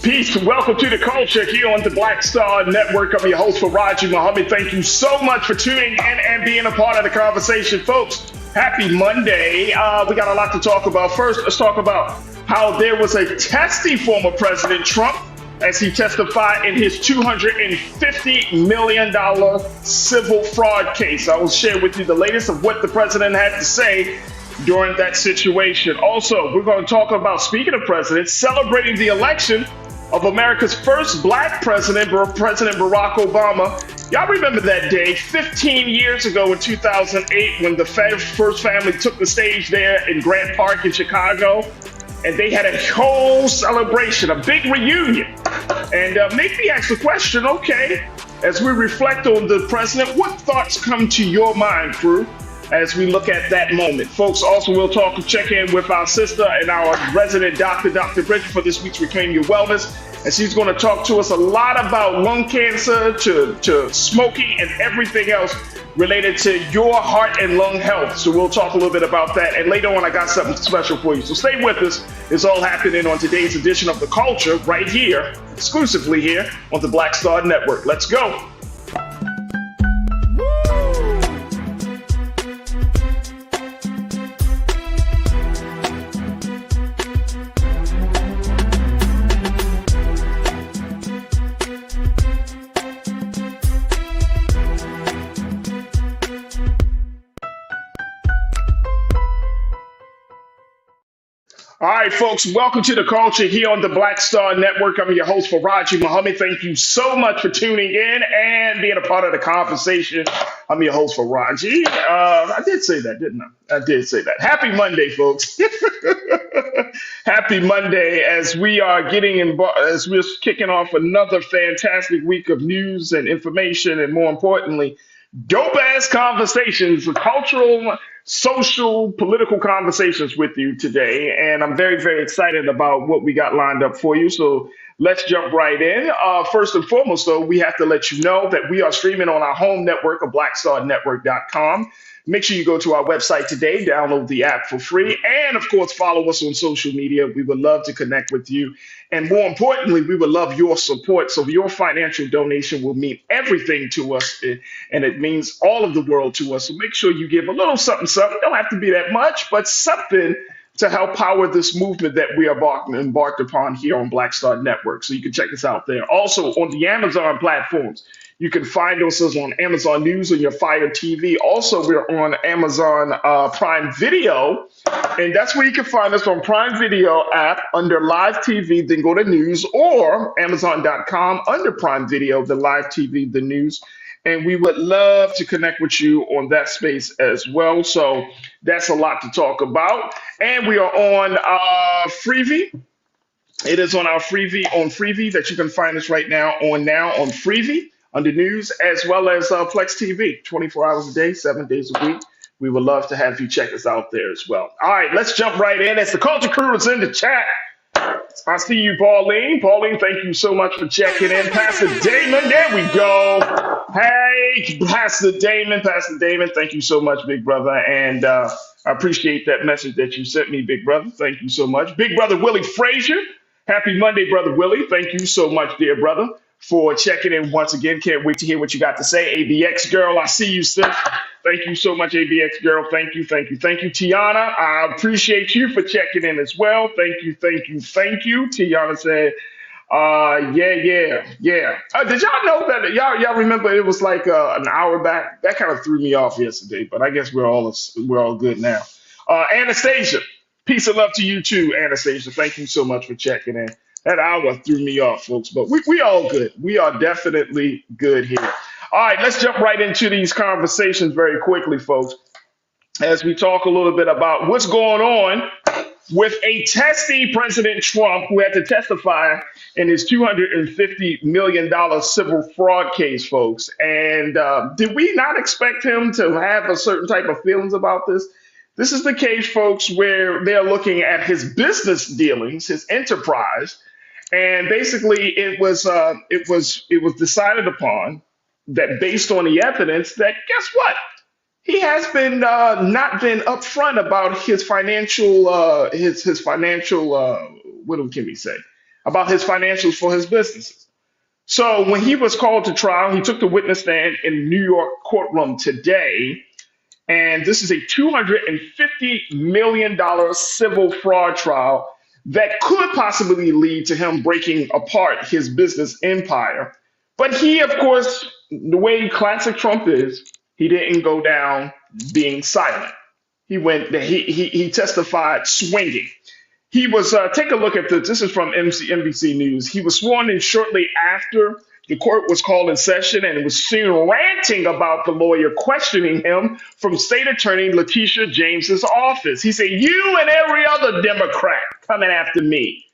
Peace. Welcome to the culture here on the Black Star Network. I'm your host, Farajii. Thank you so much for tuning in and being a part of the conversation, folks. Happy Monday. We got a lot to talk about. First, let's talk about how there was a testy former President Trump as he testified in his $250 million civil fraud case. I will share with you the latest of what the president had to say during that situation. Also, we're going to talk about, speaking of presidents, celebrating the election of America's first black president, President Barack Obama. Y'all remember that day 15 years ago in 2008 when the first family took the stage there in Grant Park in Chicago, and they had a whole celebration, a big reunion. And make me ask the question, okay, as we reflect on the president, what thoughts come to your mind, crew, as we look at that moment? Folks, also we'll check in with our sister and our resident doctor, Dr. Bridget, for this week's Reclaim Your Wellness. And she's going to talk to us a lot about lung cancer to smoking and everything else related to your heart and lung health. So we'll talk a little bit about that. And later on, I got something special for you. So stay with us. It's all happening on today's edition of The Culture right here, exclusively here on the Black Star Network. Let's go. All right, folks, welcome to the culture here on the Black Star Network. I'm your host, Farajii. Thank you so much for tuning in and being a part of the conversation. I'm your host, Farajii. I did say that, didn't I? I did say that. Happy Monday, folks. Happy Monday as we are as we're kicking off another fantastic week of news and information, and more importantly, dope-ass conversations, cultural, social, political conversations with you today. And I'm very, very excited about what we got lined up for you. So let's jump right in. First and foremost, though, we have to let you know that we are streaming on our home network of blackstarnetwork.com. Make sure you go to our website today, download the app for free, and of course, follow us on social media. We would love to connect with you. And more importantly, we would love your support. So your financial donation will mean everything to us, and it means all of the world to us. So make sure you give a little something, something. Don't have to be that much, but something to help power this movement that we are embarked upon here on Black Star Network. So you can check us out there. Also on the Amazon platforms. You can find us on Amazon News on your Fire TV. Also, we're on Amazon Prime Video, and that's where you can find us on Prime Video app under Live TV, then go to News, or Amazon.com under Prime Video, the Live TV, the News. And we would love to connect with you on that space as well. So that's a lot to talk about. And we are on Freevee. It is on our Freevee that you can find us right now on Freevee, under News, as well as Plex TV, 24 hours a day, 7 days a week. We would love to have you check us out there as well. All right, let's jump right in. As the culture crew is in the chat, I see you, Pauline. Pauline, thank you so much for checking in. Pastor Damon, there we go. Hey, Pastor Damon, thank you so much, big brother. And I appreciate that message that you sent me, big brother. Thank you so much. Big brother Willie Frazier, happy Monday, brother Willie. Thank you so much, dear brother, for checking in once again. Can't wait to hear what you got to say. ABX girl, I see you, sis. Thank you so much, ABX girl. Thank you. Tiana, I appreciate you for checking in as well. Thank you. Tiana said, yeah. Did y'all know that? Y'all remember it was like an hour back? That kind of threw me off yesterday, but I guess we're all good now. Anastasia, peace and love to you too, Anastasia. Thank you so much for checking in. That hour threw me off, folks, but we all good. We are definitely good here. All right, let's jump right into these conversations very quickly, folks, as we talk a little bit about what's going on with a testy President Trump who had to testify in his $250 million civil fraud case, folks. And did we not expect him to have a certain type of feelings about this? This is the case, folks, where they're looking at his business dealings, his enterprise. And basically, it was decided upon that, based on the evidence, that guess what? He has been not been upfront about his financial what can we say? about his financials for his businesses. So when he was called to trial, he took the witness stand in New York courtroom today. And this is a $250 million civil fraud trial that could possibly lead to him breaking apart his business empire. But he, of course, the way classic Trump is, he didn't go down being silent. He testified swinging. He was take a look at this. This is from NBC News. He was sworn in shortly after the court was called in session and was seen ranting about the lawyer questioning him from State Attorney Letitia James's office. He said, "You and every other Democrat coming after me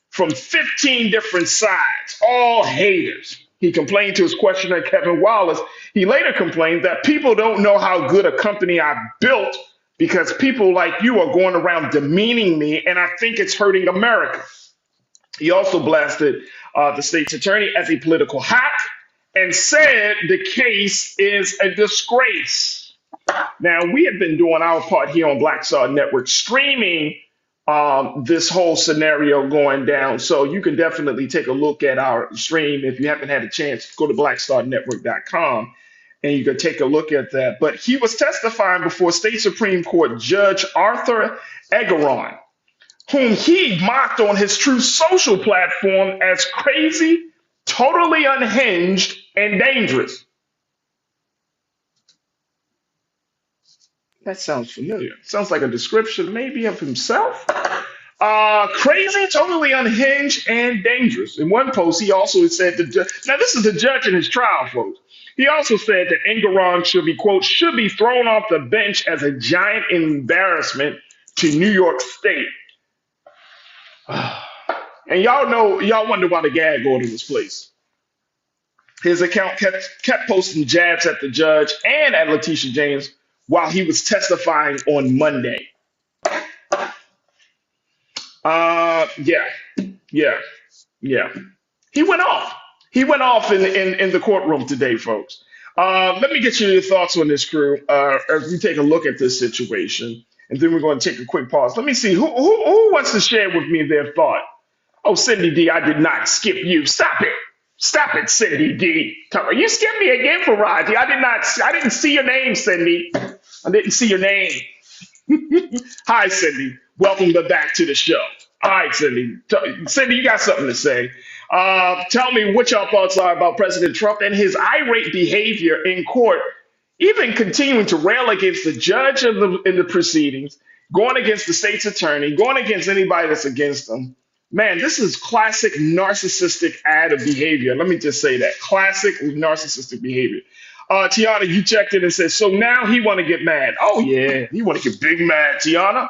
from 15 different sides, all haters." He complained to his questioner, Kevin Wallace. He later complained that people don't know how good a company I built because people like you are going around demeaning me, and I think it's hurting America. He also blasted the state's attorney as a political hack and said the case is a disgrace. Now, we have been doing our part here on Black Star Network, streaming this whole scenario going down. So you can definitely take a look at our stream. If you haven't had a chance, go to blackstarnetwork.com and you can take a look at that. But he was testifying before State Supreme Court Judge Arthur Engoron, whom he mocked on his True Social platform as crazy, totally unhinged, and dangerous. That sounds familiar. Sounds like a description maybe of himself. Crazy, totally unhinged, and dangerous. In one post, he also said, now this is the judge in his trial, folks. He also said that Engoron should be, quote, should be thrown off the bench as a giant embarrassment to New York State. And y'all wonder why the gag order was placed. His account kept posting jabs at the judge and at Letitia James while he was testifying on Monday. Yeah, yeah, yeah. He went off. He went off in the courtroom today, folks. Let me get your thoughts on this, crew, as we take a look at this situation. And then we're going to take a quick pause. Let me see who wants to share with me their thought. Oh, Cindy D, I did not skip you. Stop it. Stop it, Cindy D. You skipped me again, Farajii. I didn't see your name, Cindy. I didn't see your name. Hi, Cindy. Welcome back to the show. All right, Cindy. Cindy, you got something to say. Tell me what your thoughts are about President Trump and his irate behavior in court, even continuing to rail against the judge in the proceedings, going against the state's attorney, going against anybody that's against them. Man, this is classic narcissistic ad of behavior. Let me just say that. Classic narcissistic behavior. Tiana, you checked in and said, so now he want to get mad. Oh, yeah, he want to get big mad, Tiana.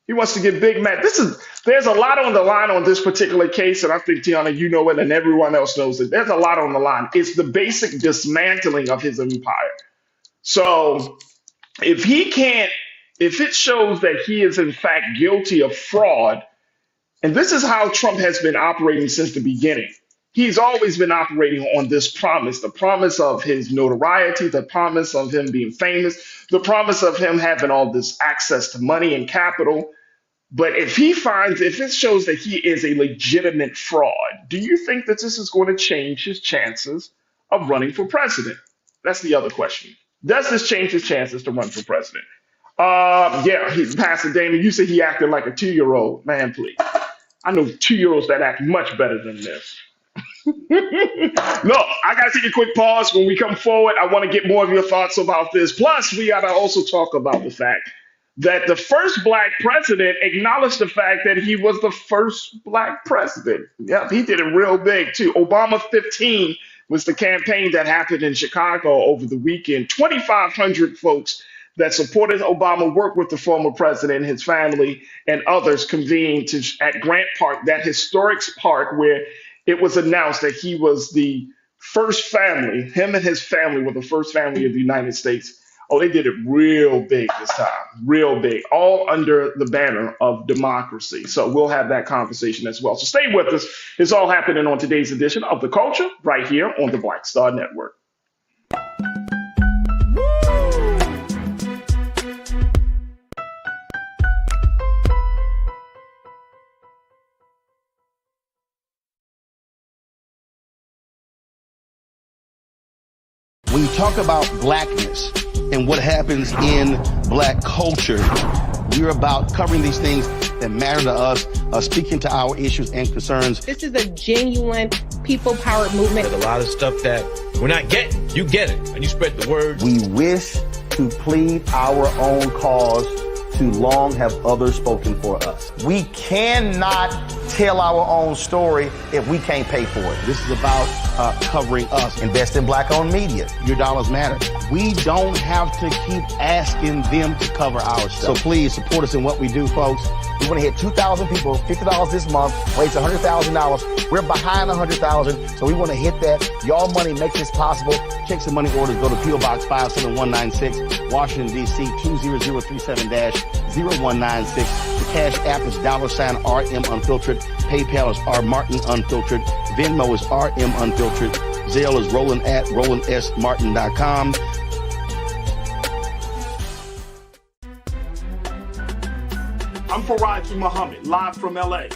He wants to get big mad. There's a lot on the line on this particular case, and I think, Tiana, you know it, and everyone else knows it. There's a lot on the line. It's the basic dismantling of his empire. So if it shows that he is in fact guilty of fraud, and this is how Trump has been operating since the beginning. He's always been operating on this promise, the promise of his notoriety, the promise of him being famous, the promise of him having all this access to money and capital. But if it shows that he is a legitimate fraud, do you think that this is going to change his chances of running for president? That's the other question. Does this change his chances to run for president? Yeah, he's Pastor Damon. You said he acted like a 2-year-old. Man, please. I know 2-year-olds that act much better than this. Look, I got to take a quick pause. When we come forward, I want to get more of your thoughts about this. Plus, we got to also talk about the fact that the first black president acknowledged the fact that he was the first black president. Yep, he did it real big, too. Obama 15 was the campaign that happened in Chicago over the weekend. 2,500 folks that supported Obama worked with the former president, his family, and others convened at Grant Park, that historic park where it was announced that he was the first family, him and his family were the first family of the United States. Oh, they did it real big this time, real big, all under the banner of democracy. So we'll have that conversation as well. So stay with us. It's all happening on today's edition of The Culture right here on the Black Star Network. When you talk about blackness and what happens in black culture, we're about covering these things that matter to us, speaking to our issues and concerns. This is a genuine people-powered movement. There's a lot of stuff that we're not getting. You get it, and you spread the word. We wish to plead our own cause. Too long have others spoken for us. We cannot tell our own story if we can't pay for it. This is about covering us. Invest in black-owned media. Your dollars matter. We don't have to keep asking them to cover our stuff. So please support us in what we do, folks. We want to hit 2,000 people, $50 this month, raise $100,000. We're behind 100,000, so we want to hit that. Y'all money makes this possible. Checks and money orders go to PO Box 57196, Washington, D.C. 20037-0196. The Cash App is $RM Unfiltered. PayPal is R Martin Unfiltered. Venmo is RM Unfiltered. Zelle is Roland at RolandSMartin.com. I'm Farajii Muhammad, live from LA.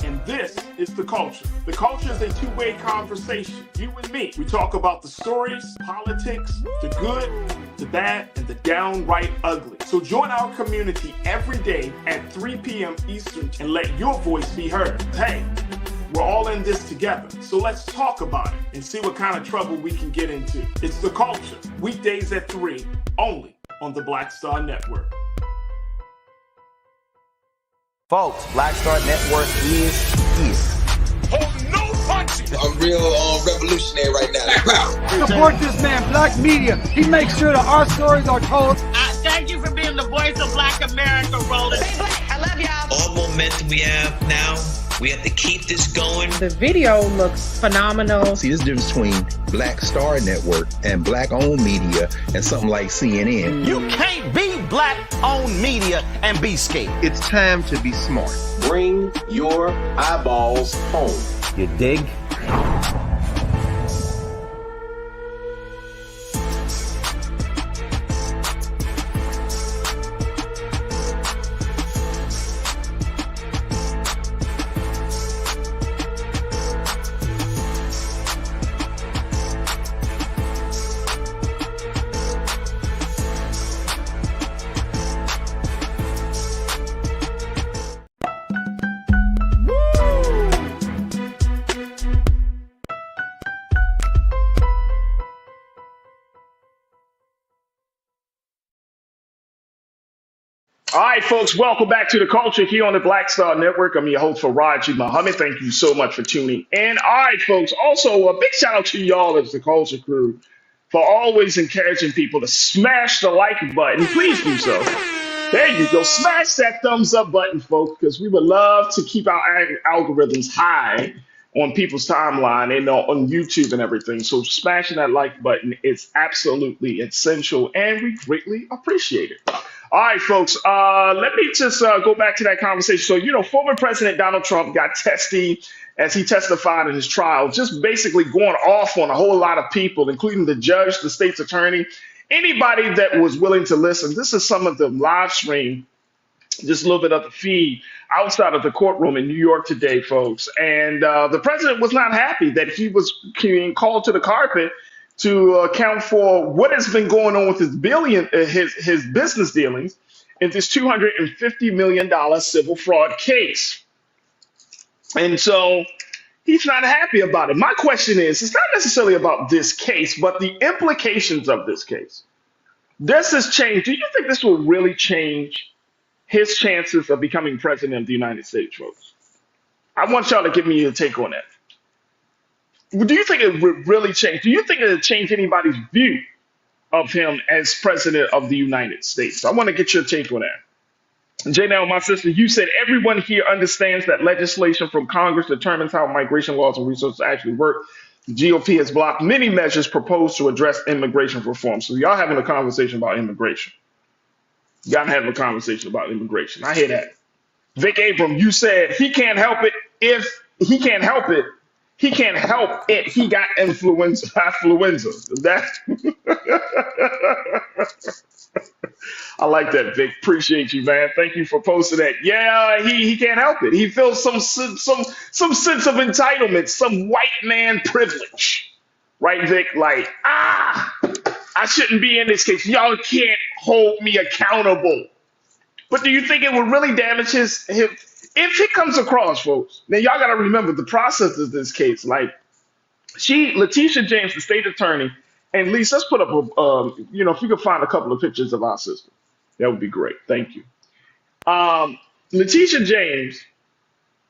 And this is The Culture. The Culture is a two-way conversation. You and me. We talk about the stories, politics, the good, the bad, and the downright ugly. So join our community every day at 3 p.m. Eastern and let your voice be heard. Hey, we're all in this together. So let's talk about it and see what kind of trouble we can get into. It's The Culture, weekdays at 3, only on the Black Star Network. Folks, Black Star Network is here. Oh, no punching! I'm real revolutionary right now. Support this man, Black Media. He makes sure that our stories are told. Thank you for being the voice of Black America, Roland. Stay black. I love y'all. All momentum we have now, we have to keep this going. The video looks phenomenal. See, this difference between Black Star Network and black-owned media and something like CNN. You can't be black-owned media and be scared. It's time to be smart. Bring your eyeballs home. You dig? All right, folks, welcome back to The Culture here on the Black Star Network. I'm your host, Farajii Muhammad. Thank you so much for tuning in. All right, folks, also a big shout out to y'all as the Culture crew for always encouraging people to smash the like button. Please do so. There you go. Smash that thumbs up button, folks, because we would love to keep our algorithms high on people's timeline and on YouTube and everything. So smashing that like button is absolutely essential, and we greatly appreciate it. All right, folks, let me just go back to that conversation. So, former President Donald Trump got testy as he testified in his trial, just basically going off on a whole lot of people, including the judge, the state's attorney, anybody that was willing to listen. This is some of the live stream, just a little bit of the feed outside of the courtroom in New York today, folks. And the president was not happy that he was being called to the carpet to account for what has been going on with his business dealings in this $250 million civil fraud case. And so he's not happy about it. My question is, it's not necessarily about this case, but the implications of this case. Does this change? Do you think this will really change his chances of becoming president of the United States, folks? I want y'all to give me your take on that. Do you think it would really change? Do you think it would change anybody's view of him as president of the United States? I want to get your take on that. Janelle, my sister, you said everyone here understands that legislation from Congress determines how migration laws and resources actually work. The GOP has blocked many measures proposed to address immigration reform. So y'all having a conversation about immigration. Y'all having a conversation about immigration. I hear that. Vic Abram, you said he can't help it if he can't help it. He can't help it. He got influenza. That I like that, Vic. Appreciate you, man. Thank you for posting that. Yeah, he can't help it. He feels some sense of entitlement, some white man privilege. right, Vic? Like, I shouldn't be in this case. Y'all can't hold me accountable. But do you think it would really damage him if it comes across, folks? Now y'all got to remember the process of this case. Like Letitia James, the state attorney, and Lisa, let's put up if you could find a couple of pictures of our sister, that would be great. Thank you. Letitia James,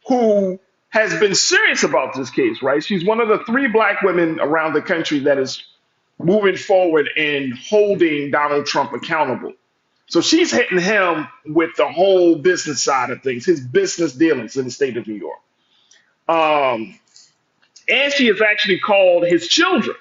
who has been serious about this case, right? She's one of the 3 black women around the country that is moving forward in holding Donald Trump accountable. So she's hitting him with the whole business side of things, his business dealings in the state of New York. And she has actually called his children.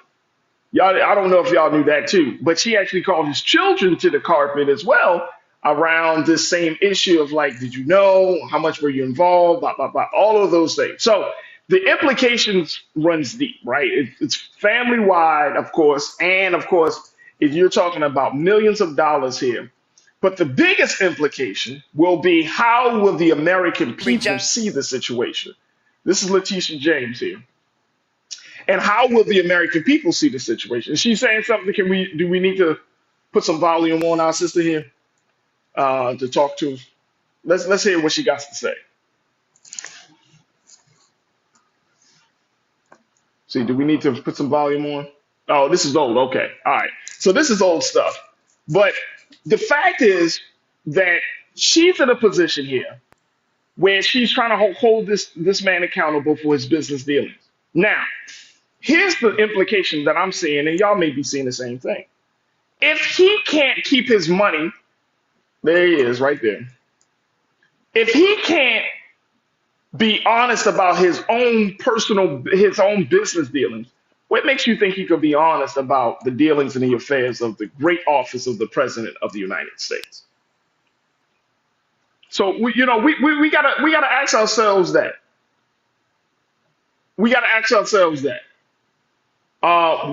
Y'all, I don't know if y'all knew that too, but she actually called his children to the carpet as well around this same issue of like, did you know? How much were you involved? Blah, blah, blah, all of those things. So the implications runs deep, right? It's family wide, of course. And of course, if you're talking about millions of dollars here, but the biggest implication will be how will the American people see the situation? This is Letitia James here. And how will the American people see the situation? Is she saying something? Do we need to put some volume on our sister here to talk to? Let's hear what she got to say. See, do we need to put some volume on? Oh, this is old. Okay. All right. So this is old stuff. But the fact is that she's in a position here where she's trying to hold this man accountable for his business dealings. Now, here's the implication that I'm seeing, and y'all may be seeing the same thing. If he can't keep his money, there he is right there. If he can't be honest about his own business dealings, what makes you think he could be honest about the dealings and the affairs of the great office of the President of the United States? So we gotta ask ourselves that. We gotta ask ourselves that.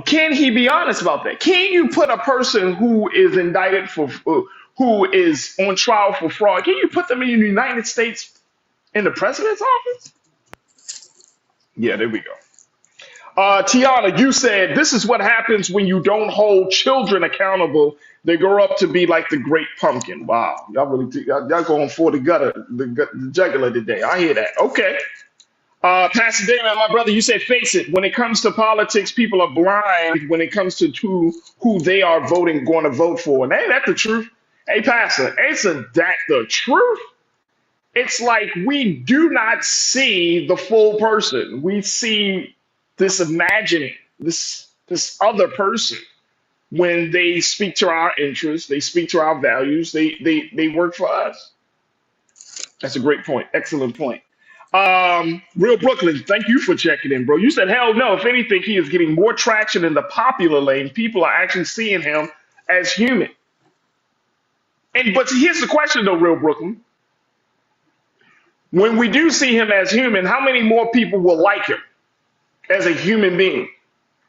Can he be honest about that? Can you put a person who is indicted who is on trial for fraud? Can you put them in the United States in the president's office? Yeah, there we go. Tiana, you said this is what happens when you don't hold children accountable. They grow up to be like the great pumpkin. Wow, y'all going for the jugular today. I hear that. Okay. Pastor Damon, my brother, you said face it. When it comes to politics, people are blind when it comes to who they are going to vote for. And ain't that the truth? Hey, Pastor, isn't that the truth? It's like we do not see the full person. We see this imagining, this other person. When they speak to our interests, they speak to our values, they work for us. That's a great point. Excellent point. Real Brooklyn, thank you for checking in, bro. You said, hell no. If anything, he is getting more traction in the popular lane. People are actually seeing him as human. But here's the question, though, Real Brooklyn. When we do see him as human, how many more people will like him as a human being?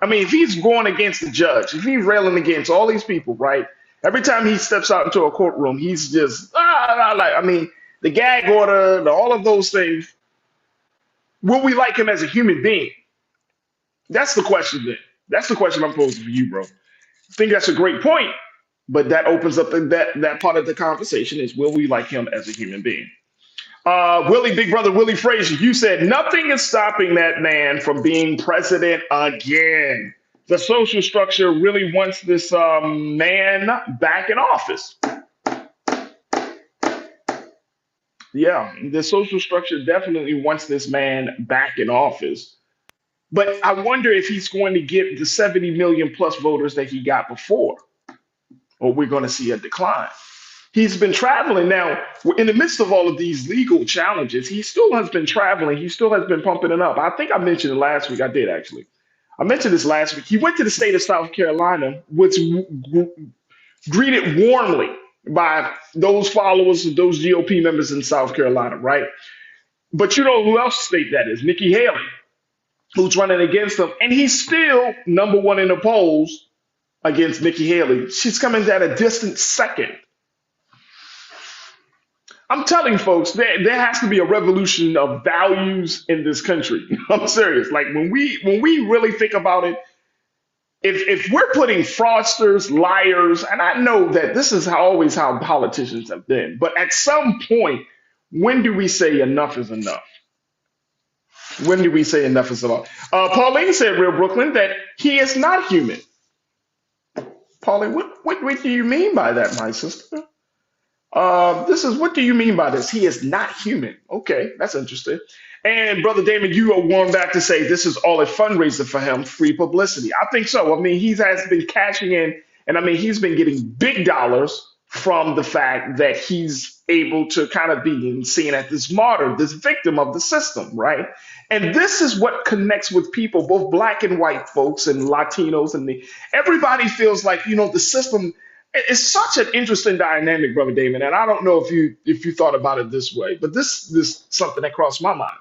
I mean, if he's going against the judge, if he's railing against all these people, right? Every time he steps out into a courtroom, he's just, the gag order, all of those things. Will we like him as a human being? That's the question then. That's the question I'm posing for you, bro. I think that's a great point, but that opens up that part of the conversation is, will we like him as a human being? Big brother Willie Frazier, you said nothing is stopping that man from being president again. The social structure really wants this man back in office. Yeah, the social structure definitely wants this man back in office. But I wonder if he's going to get the 70 million plus voters that he got before, or we're going to see a decline. He's been traveling now in the midst of all of these legal challenges. He still has been traveling. He still has been pumping it up. I think I mentioned it last week. I did, actually. I mentioned this last week. He went to the state of South Carolina, which greeted warmly by those followers of those GOP members in South Carolina, right? But you know who else state that is? Nikki Haley, who's running against him. And he's still number one in the polls against Nikki Haley. She's coming at a distant second. I'm telling folks, there has to be a revolution of values in this country. I'm serious. Like when we really think about it, if we're putting fraudsters, liars, and I know that this is always how politicians have been, but at some point, when do we say enough is enough? When do we say enough is enough? Pauline said, Real Brooklyn, that he is not human. Pauline, what do you mean by that, my sister? What do you mean by this? He is not human. Okay, that's interesting. And Brother Damon, you are one back to say this is all a fundraiser for him, free publicity. I think so. I mean, he has been cashing in, and I mean, he's been getting big dollars from the fact that he's able to kind of be seen as this martyr, this victim of the system, right? And this is what connects with people, both black and white folks and Latinos, and everybody feels like, the system. It's such an interesting dynamic, Brother Damon, and I don't know if you thought about it this way, but this is something that crossed my mind.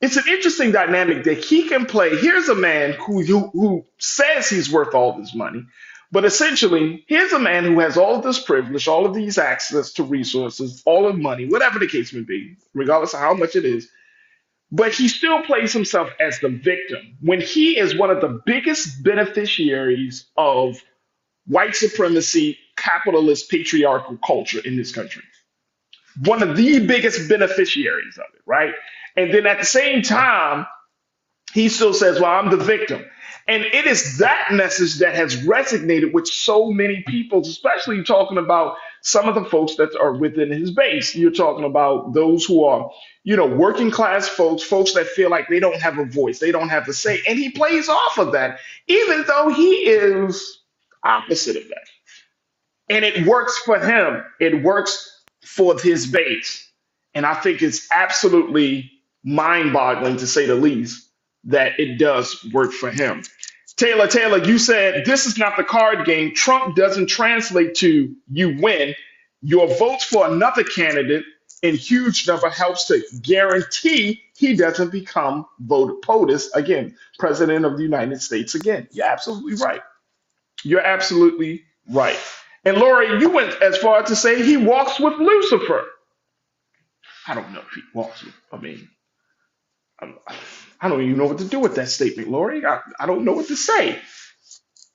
It's an interesting dynamic that he can play. Here's a man who says he's worth all this money, but essentially, here's a man who has all of this privilege, all of these access to resources, all of money, whatever the case may be, regardless of how much it is, but he still plays himself as the victim when he is one of the biggest beneficiaries of white supremacy, capitalist, patriarchal culture in this country. One of the biggest beneficiaries of it, right? And then at the same time, he still says, well, I'm the victim. And it is that message that has resonated with so many people, especially talking about some of the folks that are within his base. You're talking about those who are, working class folks, folks that feel like they don't have a voice, they don't have a say. And he plays off of that, even though he is opposite of that. And it works for him. It works for his base. And I think it's absolutely mind-boggling, to say the least, that it does work for him. Taylor, you said this is not the card game. Trump doesn't translate to you win. Your votes for another candidate in huge number helps to guarantee he doesn't become POTUS again, President of the United States again. You're absolutely right. You're absolutely right. And Lori, you went as far as to say he walks with Lucifer. I don't know if he walks with, I don't even know what to do with that statement, Lori. I don't know what to say.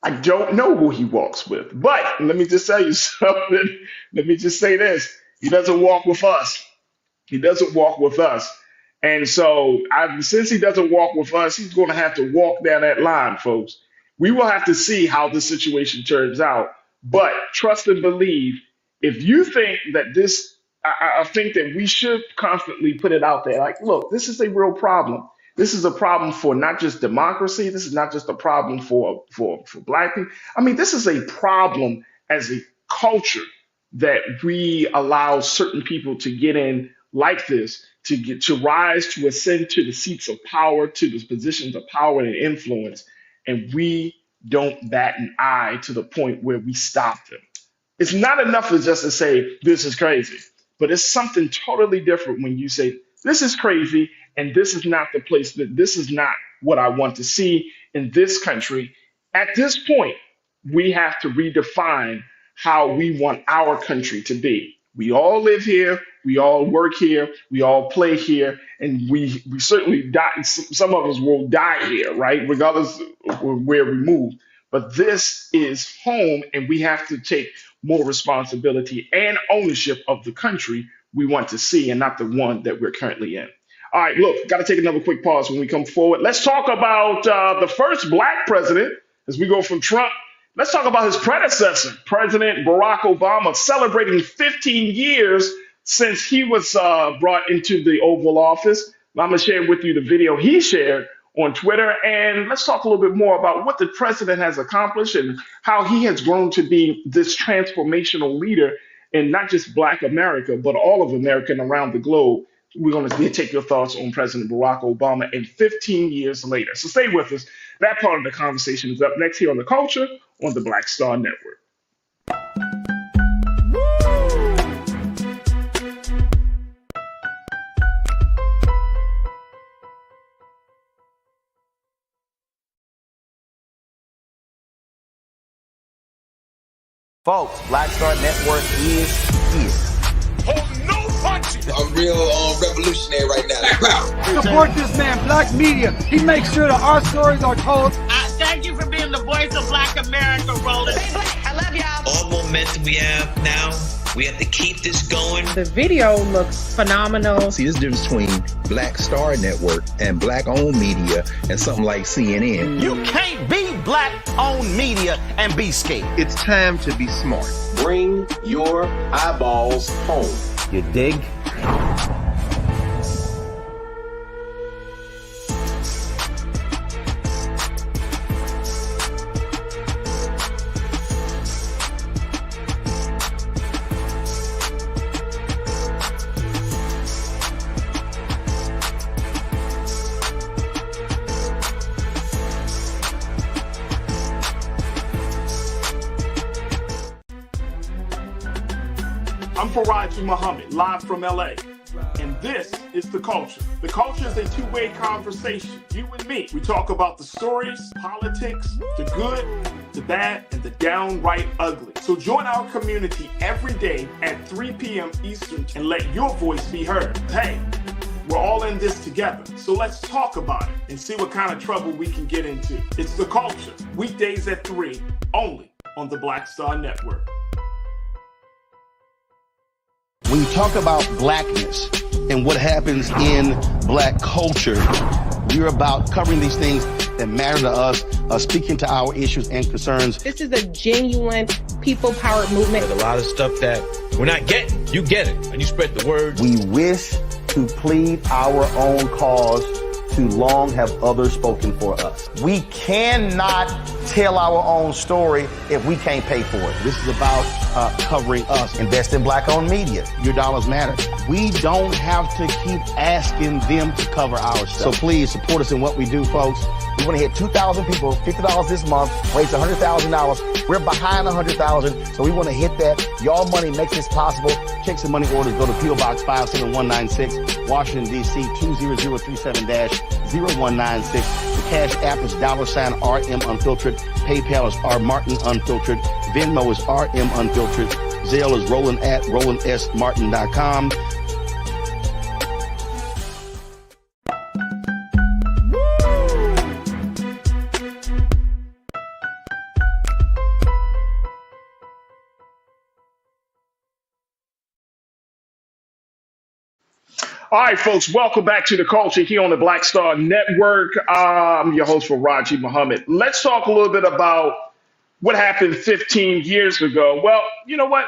I don't know who he walks with. But let me just tell you something. Let me just say this. He doesn't walk with us. He doesn't walk with us. And so since he doesn't walk with us, he's going to have to walk down that line, folks. We will have to see how this situation turns out. But trust and believe, if you think that I think that we should constantly put it out there. Like, look, this is a real problem. This is a problem for not just democracy. This is not just a problem for Black people. I mean, this is a problem as a culture that we allow certain people to get in like this, to rise, to ascend to the seats of power, to the positions of power and influence. And we don't bat an eye to the point where we stop them. It's not enough to just to say, this is crazy. But it's something totally different when you say, this is crazy, and this is not the place, this is not what I want to see in this country. At this point, we have to redefine how we want our country to be. We all live here, we all work here, we all play here, and we certainly die. Some of us will die here, right? Regardless of where we move. But this is home, and we have to take more responsibility and ownership of the country we want to see, and not the one that we're currently in. All right, look, got to take another quick pause when we come forward. Let's talk about the first Black president as we go from Trump. Let's talk about his predecessor, President Barack Obama, celebrating 15 years since he was brought into the Oval Office. I'm going to share with you the video he shared on Twitter, and let's talk a little bit more about what the president has accomplished and how he has grown to be this transformational leader in not just Black America, but all of America and around the globe. We're going to take your thoughts on President Barack Obama and 15 years later. So stay with us. That part of the conversation is up next here on The Culture on the Black Star Network. Folks, Black Star Network is here. Hold no punches. I'm real revolutionary right now. Support this man, Black Media. He makes sure that our stories are told. Thank you you for being the voice of Black America, Roland. Stay black. I love y'all. All momentum we have now, we have to keep this going. The video looks phenomenal. See, this difference between Black Star Network and black-owned media and something like CNN. You can't be black-owned media and be scared. It's time to be smart. Bring your eyeballs home. You dig? I'm Farajii Muhammad, live from LA. And this is The Culture. The Culture is a two-way conversation. You and me. We talk about the stories, politics, the good, the bad, and the downright ugly. So join our community every day at 3 p.m. Eastern and let your voice be heard. Hey, we're all in this together. So let's talk about it and see what kind of trouble we can get into. It's The Culture. Weekdays at 3, only on the Black Star Network. When you talk about blackness and what happens in black culture, we're about covering these things that matter to us, speaking to our issues and concerns. This is a genuine people-powered movement. There's a lot of stuff that we're not getting. You get it, and you spread the word. We wish to plead our own cause. Too long have others spoken for us. We cannot tell our own story if we can't pay for it. This is about covering us. Invest in black-owned media. Your dollars matter. We don't have to keep asking them to cover our stuff. So please support us in what we do, folks. We want to hit 2,000 people, $50 this month, raise $100,000. We're behind 100,000, so we want to hit that. Your money makes this possible. Check some money orders. Go to P.O. Box 57196, Washington, D.C. 20037-0196. The Cash App is $RM Unfiltered. PayPal is R Martin Unfiltered. Venmo is RM Unfiltered. Zelle is Roland at RolandSMartin.com. All right, folks, welcome back to The Culture here on the Black Star Network. I'm your host, Farajii Muhammad. Let's talk a little bit about what happened 15 years ago. Well, you know what?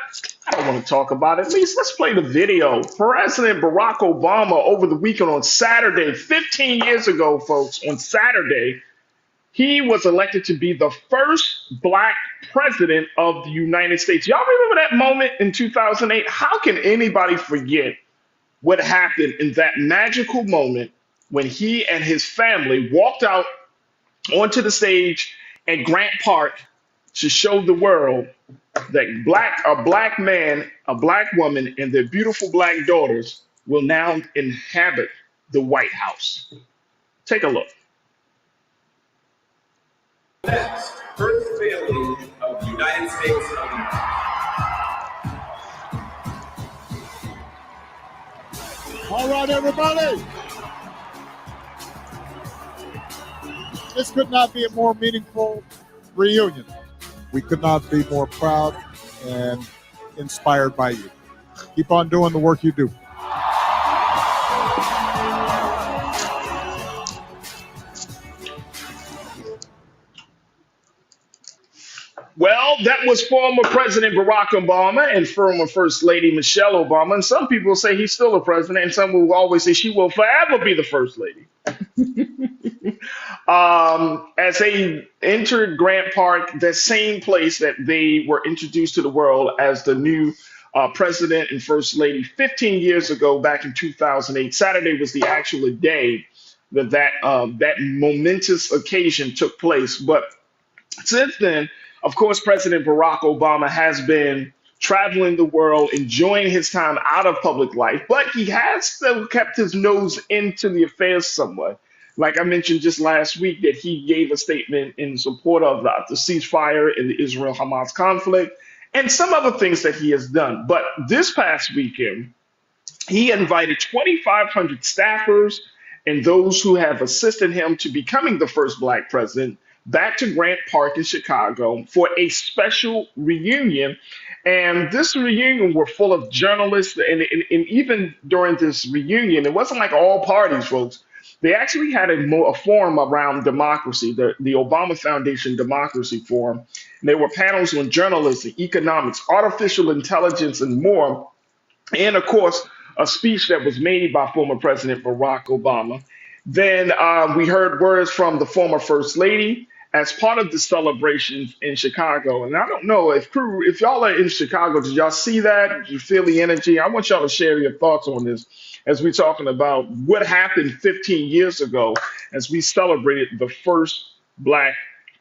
I don't want to talk about it. At least let's play the video. President Barack Obama over the weekend on Saturday, 15 years ago, folks, on Saturday, he was elected to be the first black president of the United States. Y'all remember that moment in 2008? How can anybody forget what happened in that magical moment when he and his family walked out onto the stage at Grant Park to show the world that a black man, a black woman, and their beautiful black daughters will now inhabit the White House. Take a look. Next, first family of the United States of America. All right, everybody. This could not be a more meaningful reunion. We could not be more proud and inspired by you. Keep on doing the work you do. Well, that was former President Barack Obama and former First Lady Michelle Obama. And some people say he's still a president, and some will always say she will forever be the First Lady. As they entered Grant Park, the same place that they were introduced to the world as the new President and First Lady 15 years ago, back in 2008. Saturday was the actual day that momentous occasion took place. But since then, of course, President Barack Obama has been traveling the world, enjoying his time out of public life, but he has still kept his nose into the affairs somewhat. Like I mentioned just last week, that he gave a statement in support of the ceasefire in the Israel-Hamas conflict and some other things that he has done. But this past weekend, he invited 2,500 staffers and those who have assisted him to becoming the first black president back to Grant Park in Chicago for a special reunion. And this reunion were full of journalists, and even during this reunion, it wasn't like all parties, folks. They actually had a forum around democracy, the Obama Foundation Democracy Forum. And there were panels on journalism, economics, artificial intelligence, and more. And of course, a speech that was made by former President Barack Obama. Then we heard words from the former First Lady as part of the celebrations in Chicago. And I don't know if crew, if y'all are in Chicago, did y'all see that? Did you feel the energy? I want y'all to share your thoughts on this as we're talking about what happened 15 years ago as we celebrated the first black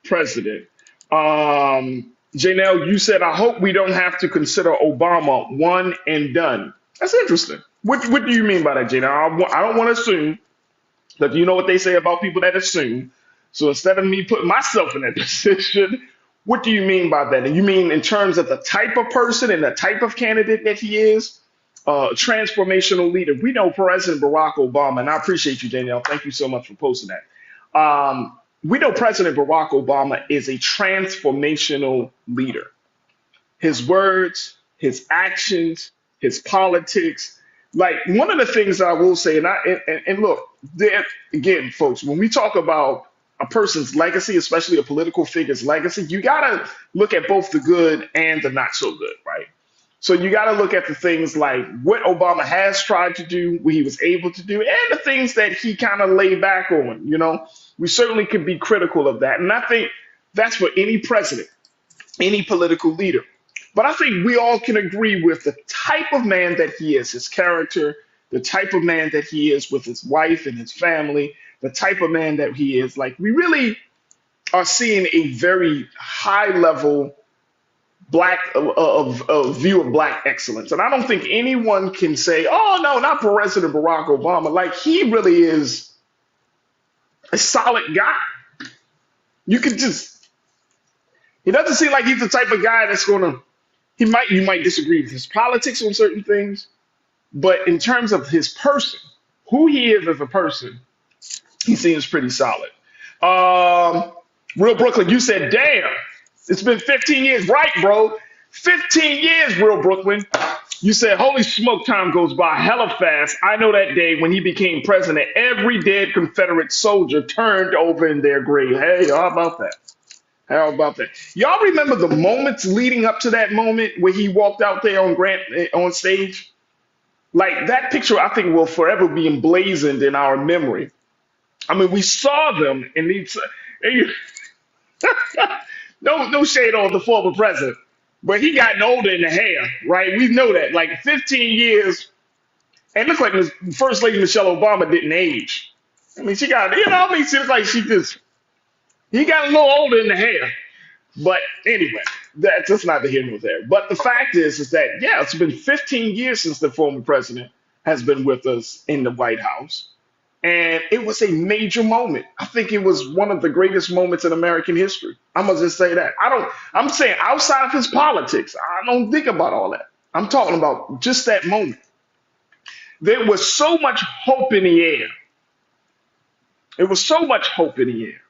president. Janelle, you said, I hope we don't have to consider Obama one and done. That's interesting. What do you mean by that, Janelle? I don't want to assume that you know what they say about people that assume. So instead of me putting myself in that position, what do you mean by that? And you mean in terms of the type of person and the type of candidate that he is? Transformational leader. We know President Barack Obama, and I appreciate you, Danielle. Thank you so much for posting that. We know President Barack Obama is a transformational leader. His words, his actions, his politics. Like one of the things I will say, and look, there again, folks, when we talk about a person's legacy, especially a political figure's legacy, you gotta look at both the good and the not so good, right? So you got to look at the things like what Obama has tried to do, what he was able to do, and the things that he kind of laid back on. You know, we certainly could be critical of that. And I think that's for any president, any political leader. But I think we all can agree with the type of man that he is, his character, the type of man that he is with his wife and his family, the type of man that he is. Like we really are seeing a very high level black of view of black excellence. And I don't think anyone can say, oh no, not President Barack Obama. Like he really is a solid guy. You could just, he doesn't seem like he's the type of guy that's gonna, you might disagree with his politics on certain things, but in terms of his person, who he is as a person, he seems pretty solid. Real Brooklyn, you said, damn, it's been 15 years. Right, bro. 15 years, Real Brooklyn. You said, holy smoke, time goes by hella fast. I know that day when he became president, every dead Confederate soldier turned over in their grave. Hey, how about that? How about that? Y'all remember the moments leading up to that moment where he walked out there on Grant on stage? Like that picture, I think will forever be emblazoned in our memory. I mean, we saw them and these. No shade on the former president, but he gotten older in the hair, right? We know that. Like 15 years, and it looks like First Lady Michelle Obama didn't age. I mean, she got, she looks like he got a little older in the hair. But anyway, that's just not the here nor there. But the fact is that, yeah, it's been 15 years since the former president has been with us in the White House. And it was a major moment. I think it was one of the greatest moments in American history. I'm gonna just say that. I'm saying outside of his politics, I don't think about all that. I'm talking about just that moment. There was so much hope in the air. There was so much hope in the air.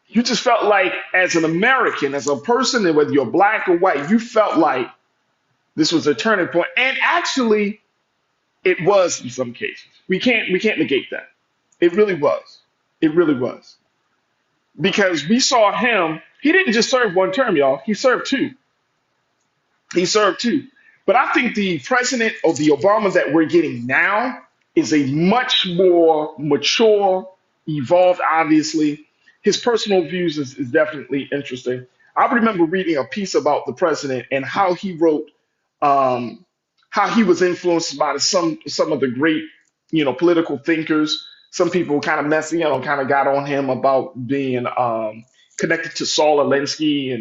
You just felt like, as an American, as a person, and whether you're black or white, you felt like this was a turning point. And actually, it was in some cases. We can't negate that. It really was. It really was. Because we saw him, he didn't just serve one term, y'all. He served two. He served two. But I think the president of the Obama that we're getting now is a much more mature, evolved, obviously. His personal views is definitely interesting. I remember reading a piece about the president and how he wrote, how he was influenced by some of the great, political thinkers. Some people kind of kind of got on him about being connected to Saul Alinsky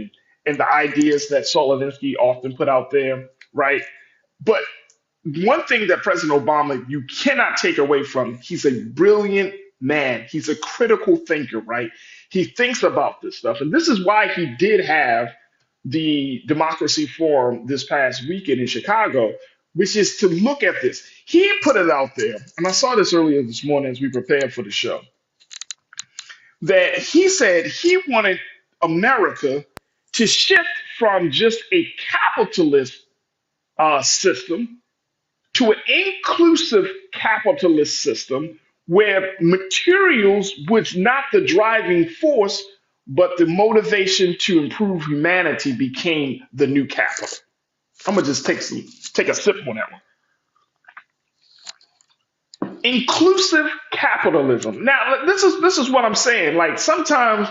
and the ideas that Saul Alinsky often put out there, right? But one thing that President Obama, you cannot take away from, he's a brilliant man. He's a critical thinker, right? He thinks about this stuff. And this is why he did have the Democracy Forum this past weekend in Chicago, which is to look at this. He put it out there, and I saw this earlier this morning as we prepared for the show. that he said he wanted America to shift from just a capitalist system to an inclusive capitalist system where materials was not the driving force, but the motivation to improve humanity became the new capital. I'm gonna just take a sip on that one. Inclusive capitalism. Now, this is what I'm saying. Like sometimes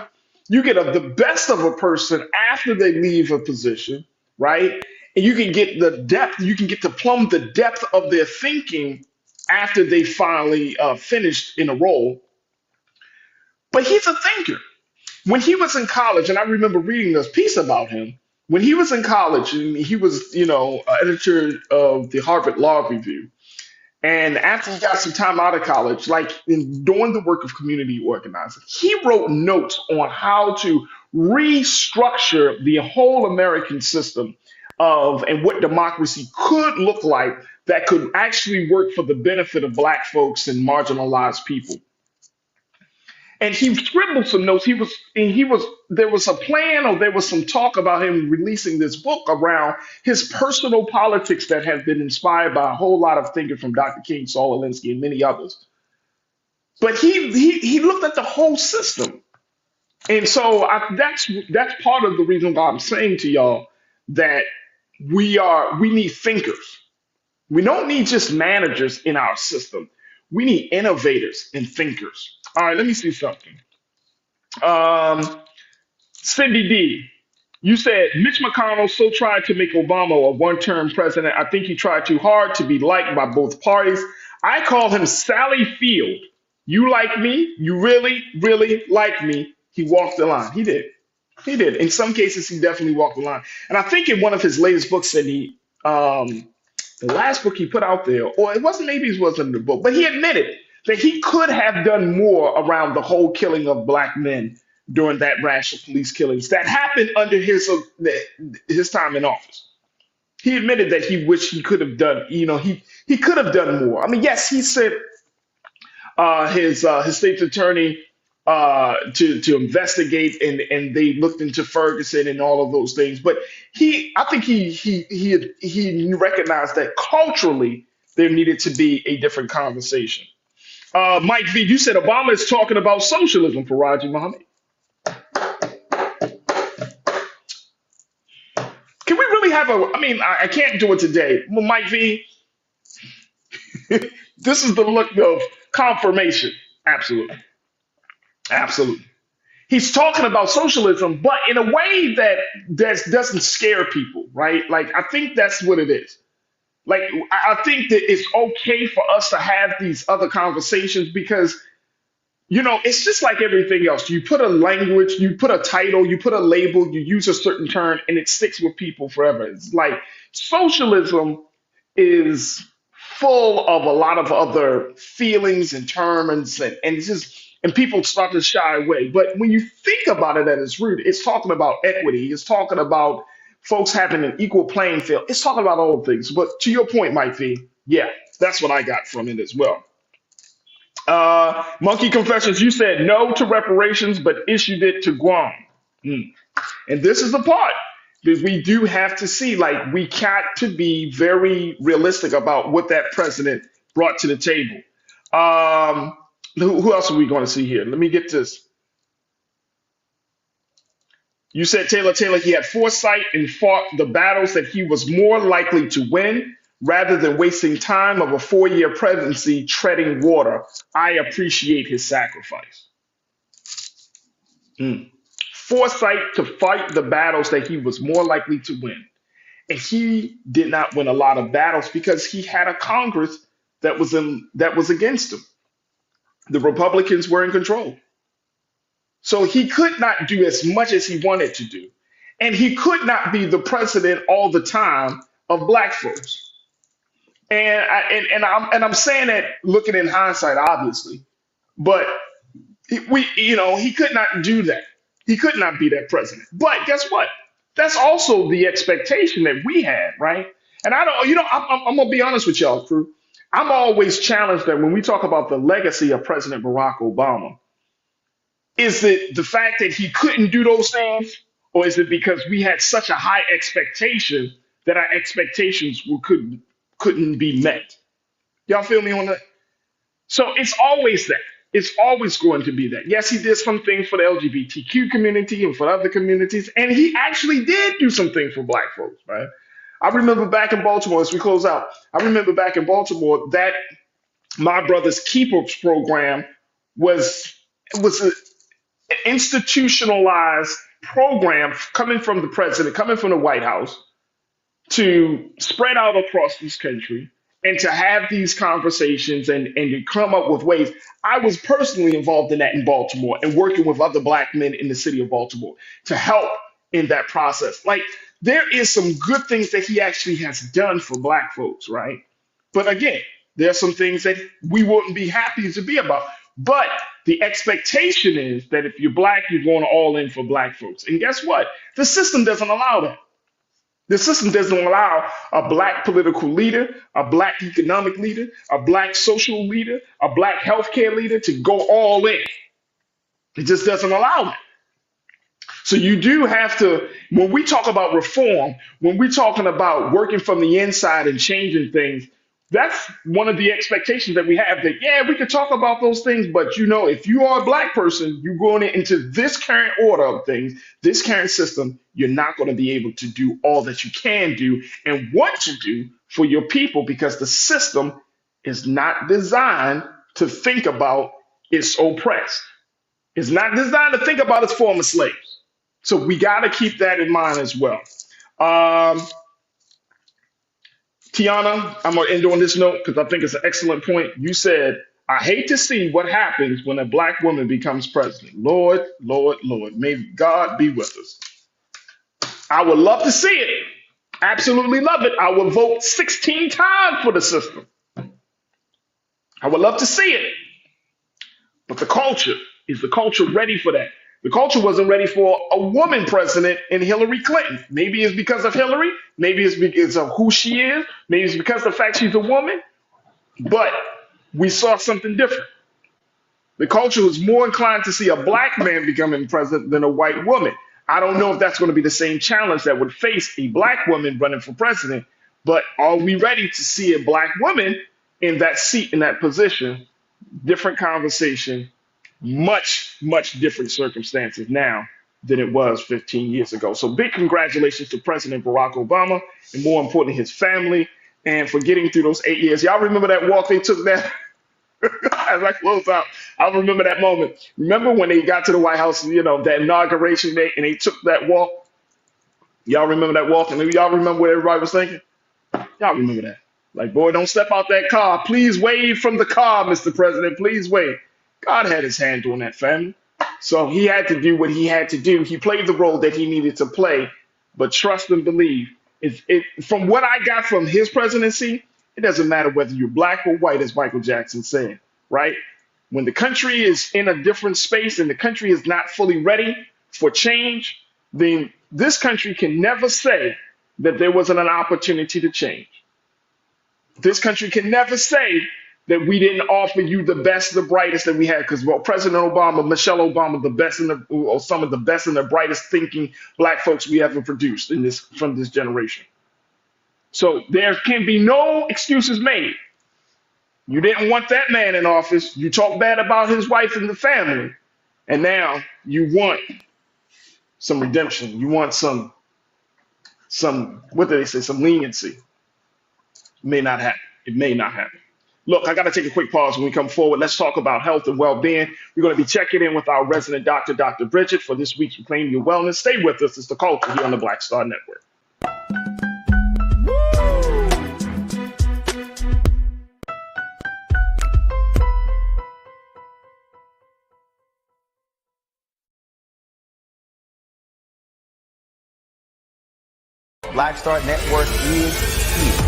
you get the best of a person after they leave a position, right? And you can get the depth. You can get to plumb the depth of their thinking after they finally finished in a role. But he's a thinker. When he was in college, and I remember reading this piece about him. When he was in college, and he was, editor of the Harvard Law Review. And after he got some time out of college, like doing the work of community organizing, he wrote notes on how to restructure the whole American system of and what democracy could look like that could actually work for the benefit of Black folks and marginalized people. And he scribbled some notes. There was a plan or there was some talk about him releasing this book around his personal politics that have been inspired by a whole lot of thinkers from Dr. King, Saul Alinsky, and many others. But he looked at the whole system. And so that's part of the reason why I'm saying to y'all that we need thinkers. We don't need just managers in our system. We need innovators and thinkers. All right, let me see something. Cindy D, you said Mitch McConnell so tried to make Obama a one-term president. I think he tried too hard to be liked by both parties. I call him Sally Field. You like me? You really, really like me? He walked the line. He did. He did. In some cases, he definitely walked the line. And I think in one of his latest books that the last book he put out there, or it wasn't, maybe it wasn't the book, but he admitted that he could have done more around the whole killing of Black men during that rash of police killings that happened under his time in office. He admitted that he wished he could have done, he could have done more. I mean, yes, he sent his state's attorney to investigate, and they looked into Ferguson and all of those things. But I think he recognized that culturally there needed to be a different conversation. Mike V, you said Obama is talking about socialism, Farajii Muhammad. Can we really have I can't do it today. Well, Mike V, this is the look of confirmation. Absolutely. Absolutely. He's talking about socialism, but in a way that doesn't scare people, right? Like, I think that's what it is. Like, I think that it's okay for us to have these other conversations because, it's just like everything else. You put a language, you put a title, you put a label, you use a certain term, and it sticks with people forever. It's like socialism is full of a lot of other feelings and terms, and it's just, and people start to shy away. But when you think about it at its root, it's talking about equity. It's talking about folks having an equal playing field. It's talking about all things. But to your point, Mike V, yeah, that's what I got from it as well. Monkey Confessions, you said no to reparations, but issued it to Guam. And this is the part that we do have to see, like, we got to be very realistic about what that president brought to the table. Who else are we going to see here? Let me get this. You said Taylor, he had foresight and fought the battles that he was more likely to win rather than wasting time of a 4-year presidency treading water. I appreciate his sacrifice. Foresight to fight the battles that he was more likely to win. And he did not win a lot of battles because he had a Congress that was against him. The Republicans were in control. So he could not do as much as he wanted to do. And he could not be the president all the time of Black folks. And I'm saying that looking in hindsight, obviously, but he could not do that. He could not be that president. But guess what? That's also the expectation that we had, right? And I'm gonna be honest with y'all, crew. I'm always challenged that when we talk about the legacy of President Barack Obama, Is it the fact that he couldn't do those things, or is it because we had such a high expectation that our expectations couldn't be met? Y'all feel me on that? So it's always that. It's always going to be that. Yes, he did some things for the LGBTQ community and for other communities, and he actually did do some things for black folks, right? I remember back in Baltimore, as we close out, I remember back in Baltimore that My Brother's Keepers program was an institutionalized program coming from the president, coming from the White House, to spread out across this country and to have these conversations and to come up with ways. I was personally involved in that in Baltimore and working with other black men in the city of Baltimore to help in that process. Like, there is some good things that he actually has done for black folks, right? But again, there are some things that we wouldn't be happy to be about. But the expectation is that if you're black, you're going all in for black folks. And guess what? The system doesn't allow that. The system doesn't allow a black political leader, a black economic leader, a black social leader, a black healthcare leader to go all in. It just doesn't allow that. So you do have to, when we talk about reform, when we're talking about working from the inside and changing things, that's one of the expectations that we have, that, yeah, we could talk about those things, but if you are a black person, you're going into this current order of things, this current system, you're not going to be able to do all that you can do and want to do for your people, because the system is not designed to think about its oppressed. It's not designed to think about its former slaves. So we got to keep that in mind as well. Tiana, I'm going to end on this note because I think it's an excellent point. You said, I hate to see what happens when a black woman becomes president. Lord, Lord, Lord, may God be with us. I would love to see it. Absolutely love it. I would vote 16 times for the system. I would love to see it. But the culture, is the culture ready for that? The culture wasn't ready for a woman president in Hillary Clinton. Maybe it's because of Hillary. Maybe it's because of who she is. Maybe it's because of the fact she's a woman. But we saw something different. The culture was more inclined to see a black man becoming president than a white woman. I don't know if that's going to be the same challenge that would face a black woman running for president, but are we ready to see a black woman in that seat, in that position? Different conversation. Much, much different circumstances now than it was 15 years ago. So big congratulations to President Barack Obama, and more importantly, his family, and for getting through those 8 years. Y'all remember that walk they took that? As I close out, I remember that moment. Remember when they got to the White House, that inauguration day, and they took that walk? Y'all remember that walk? And y'all remember what everybody was thinking? Y'all remember that? Like, boy, don't step out that car. Please wave from the car, Mr. President. Please wave. God had his hand on that, family. So he had to do what he had to do. He played the role that he needed to play. But trust and believe, from what I got from his presidency, it doesn't matter whether you're black or white, as Michael Jackson said, right? When the country is in a different space and the country is not fully ready for change, then this country can never say that there wasn't an opportunity to change. This country can never say that we didn't offer you the best, the brightest that we had, because President Obama, Michelle Obama, some of the best and the brightest thinking black folks we ever produced from this generation. So there can be no excuses made. You didn't want that man in office. You talked bad about his wife and the family, and now you want some redemption. You want some what do they say? Some leniency. It may not happen. It may not happen. Look, I got to take a quick pause when we come forward. Let's talk about health and well-being. We're going to be checking in with our resident doctor, Dr. Bridget, for this week's Reclaim Your Wellness. Stay with us. It's The Culture here on the Black Star Network. Black Star Network is here.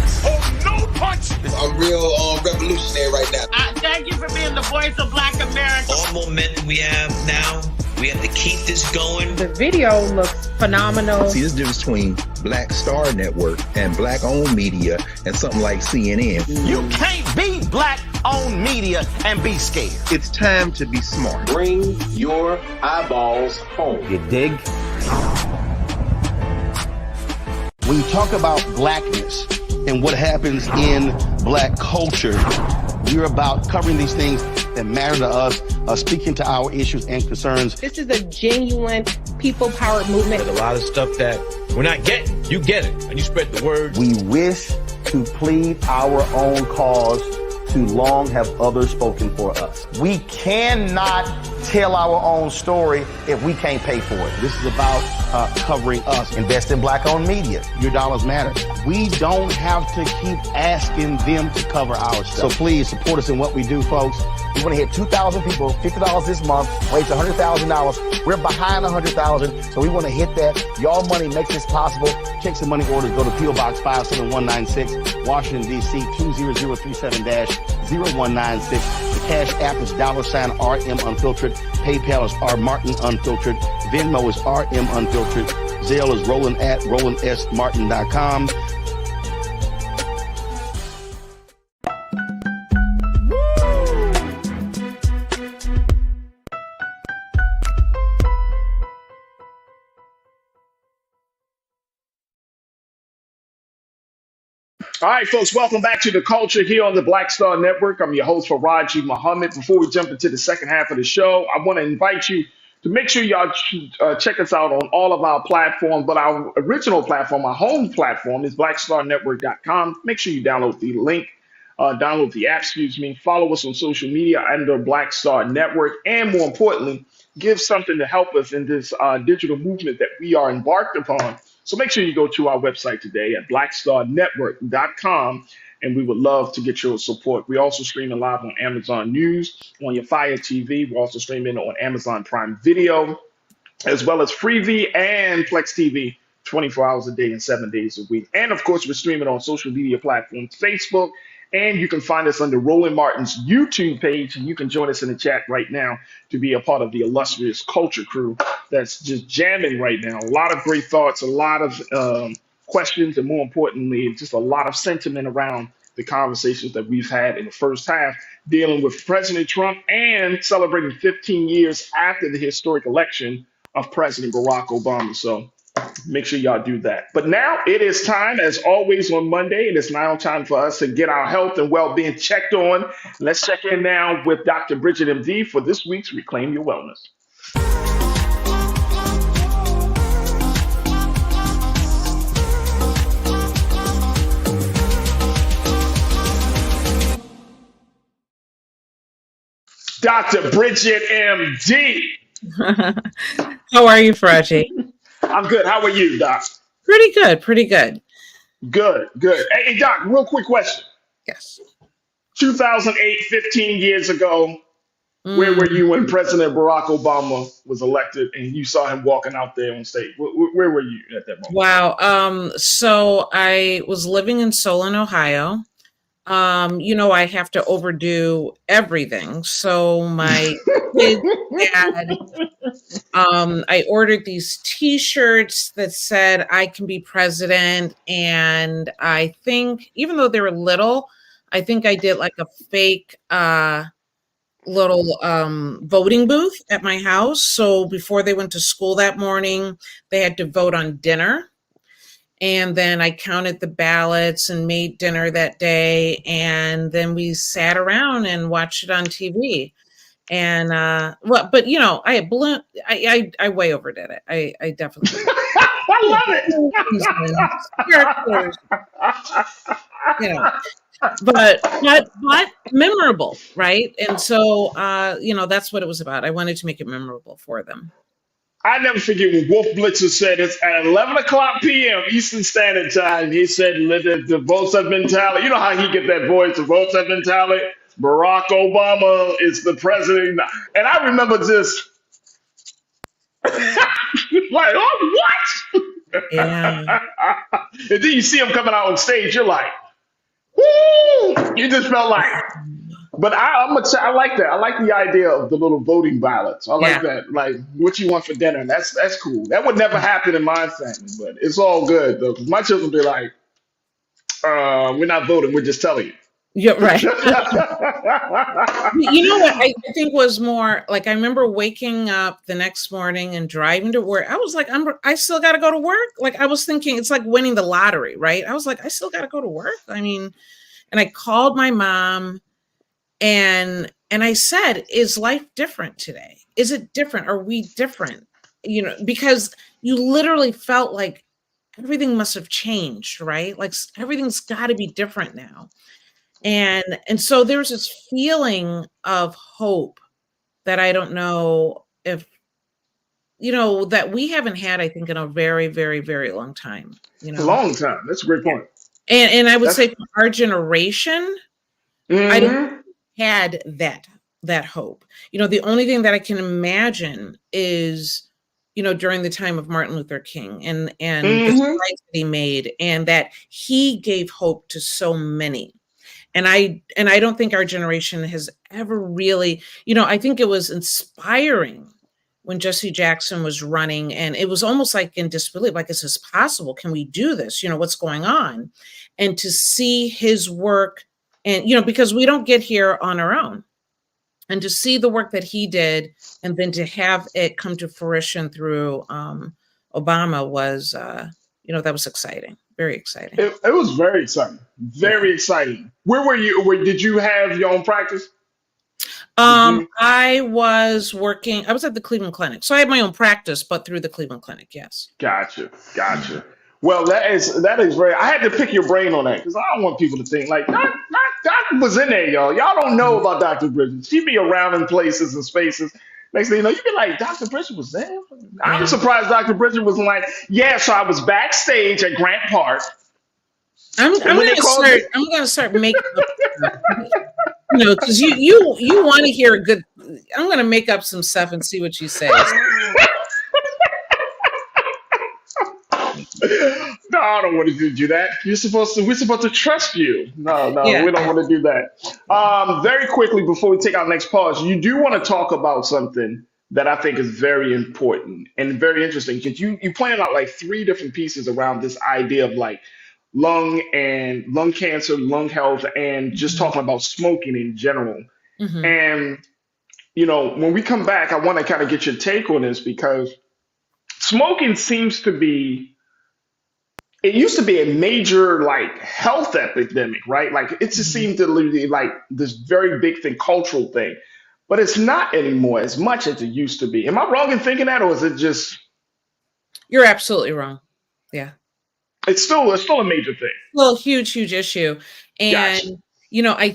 I'm real revolutionary right now. Thank you for being the voice of Black America. All momentum we have now, we have to keep this going. The video looks phenomenal. See, there's a difference between Black Star Network and black-owned media and something like CNN. You can't be black own media and be scared. It's time to be smart. Bring your eyeballs home. You dig? When you talk about blackness and what happens in black culture, we're about covering these things that matter to us, speaking to our issues and concerns. This is a genuine people-powered movement. There's a lot of stuff that we're not getting. You get it, and you spread the word. We wish to plead our own cause. Too long have others spoken for us. We cannot tell our own story if we can't pay for it. This is about covering us. Invest in black-owned media. Your dollars matter. We don't have to keep asking them to cover our stuff. So please support us in what we do, folks. We want to hit 2,000 people, $50 this month, raise $100,000. We're behind 100,000, so we want to hit that. Y'all money makes this possible. Check some money orders. Go to P.O. Box 57196, Washington, D.C. 20037-0196. The Cash App is $RM Unfiltered. PayPal is R Martin Unfiltered. Venmo is RM Unfiltered. Zelle is Roland at RolandSMartin.com. All right, folks, welcome back to The Culture here on the Black Star Network. I'm your host, Farajii Muhammad. Before we jump into the second half of the show, I want to invite you to make sure y'all check us out on all of our platforms. But our original platform, our home platform, is blackstarnetwork.com. Make sure you download the link, download the app, follow us on social media under Black Star Network, and more importantly, give something to help us in this digital movement that we are embarked upon. So make sure you go to our website today at blackstarnetwork.com, and we would love to get your support. We also streaming live on Amazon News, on your Fire TV. We're also streaming on Amazon Prime Video, as well as Freevee and Flex TV, 24 hours a day and 7 days a week. And of course, we're streaming on social media platforms, Facebook, and you can find us under Roland Martin's YouTube page, and you can join us in the chat right now to be a part of the illustrious culture crew that's just jamming right now. A lot of great thoughts, a lot of questions, and more importantly, just a lot of sentiment around the conversations that we've had in the first half, dealing with President Trump and celebrating 15 years after the historic election of President Barack Obama. So make sure y'all do that. But now it is time, as always on Monday, it is now time for us to get our health and well-being checked on. Let's check in now with Dr. Bridget MD for this week's Reclaim Your Wellness. Dr. Bridget MD. How are you, Farajii? I'm good. How are you, Doc? Pretty good. Pretty good. Good. Hey, Doc, real quick question. Yes. 2008, 15 years ago, where were you when President Barack Obama was elected and you saw him walking out there on stage? Where were you at that moment? Wow. So I was living in Solon, Ohio. I have to overdo everything. So my kids had, I ordered these T-shirts that said I can be president. And I think, even though they were little, I think I did like a fake little voting booth at my house. So before they went to school that morning, they had to vote on dinner. And then I counted the ballots and made dinner that day. And then we sat around and watched it on TV. And I way overdid it. I definitely did. I love it. But memorable, right? And so that's what it was about. I wanted to make it memorable for them. I never forget when Wolf Blitzer said it's at 11 o'clock p.m. Eastern Standard Time. He said the votes have been tallied. You know how he get that voice, the votes have been tallied. Barack Obama is the president. And I remember just like, oh, what? Yeah. And then you see him coming out on stage, you're like, woo! You just felt like. But I like that. I like the idea of the little voting ballots. I like that. Like, what you want for dinner? That's cool. That would never happen in my family, but it's all good though. Because my children be like, we're not voting. We're just telling you. Yeah, right. You know what I think was more like, I remember waking up the next morning and driving to work. I was like, I still got to go to work. Like, I was thinking it's like winning the lottery, right? I was like, I still got to go to work. I mean, and I called my mom and I said, is life different today? Is it different? Are we different? You know, because you literally felt like everything must have changed, right? Like everything's got to be different now. And so there's this feeling of hope that I don't know if, that we haven't had, I think, in a very, very, very long time, A long time. That's a great point. And I would say for our generation, I don't had that hope. The only thing that I can imagine is, during the time of Martin Luther King and the strides that he made, and that he gave hope to so many. And I don't think our generation has ever really, I think it was inspiring when Jesse Jackson was running, and it was almost like in disbelief, like, is this possible? Can we do this? What's going on? And to see his work, and, because we don't get here on our own, and to see the work that he did, and then to have it come to fruition through Obama was, that was exciting. Very exciting. It was very exciting. Very exciting. Where were you? Did you have your own practice? I was working. I was at the Cleveland Clinic, so I had my own practice, but through the Cleveland Clinic. Yes. Gotcha. Well, that is very. I had to pick your brain on that because I don't want people to think like Doc was in there, y'all. Y'all don't know about Dr. Bridget. She be around in places and spaces. Next thing you know, you be like, Dr. Bridget was there. I'm surprised Dr. Bridget was like, yeah. So I was backstage at Grant Park. I'm gonna start making up, because you want to hear a good. I'm gonna make up some stuff and see what you say. No, I don't want to do that. We're supposed to trust you. No, we don't want to do that. Very quickly before we take our next pause, you do want to talk about something that I think is very important and very interesting, because you plan out like 3 different pieces around this idea of like lung cancer, lung health, and just talking about smoking in general. And when we come back, I want to kind of get your take on this, because smoking seems to be. It used to be a major like health epidemic, right? Like it just seemed to be like this very big thing, cultural thing, but it's not anymore as much as it used to be. Am I wrong in thinking that, or is it just? You're absolutely wrong. Yeah, it's still a major thing. Well, huge issue, and I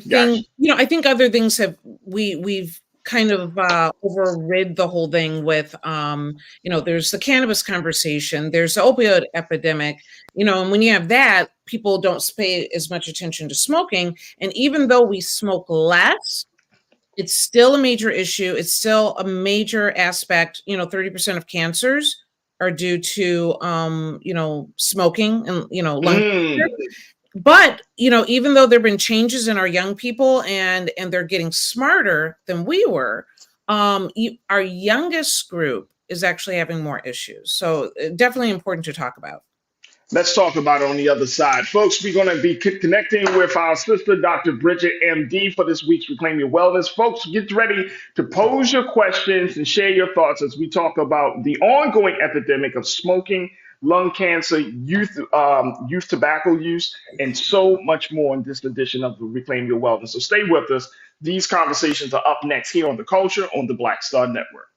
think other things have we've kind of overrid the whole thing with there's the cannabis conversation, there's the opioid epidemic, and when you have that, people don't pay as much attention to smoking. And even though we smoke less, it's still a major issue. It's still a major aspect. 30% of cancers are due to smoking and lung cancer. But, even though there have been changes in our young people and they're getting smarter than we were, our youngest group is actually having more issues. So definitely important to talk about. Let's talk about it on the other side. Folks, we're going to be connecting with our sister, Dr. Bridget, MD, for this week's Reclaim Your Wellness. Folks, get ready to pose your questions and share your thoughts as we talk about the ongoing epidemic of smoking, lung cancer, youth tobacco use, and so much more in this edition of the Reclaim Your Wellness. So stay with us. These conversations are up next here on The Culture on the Black Star Network.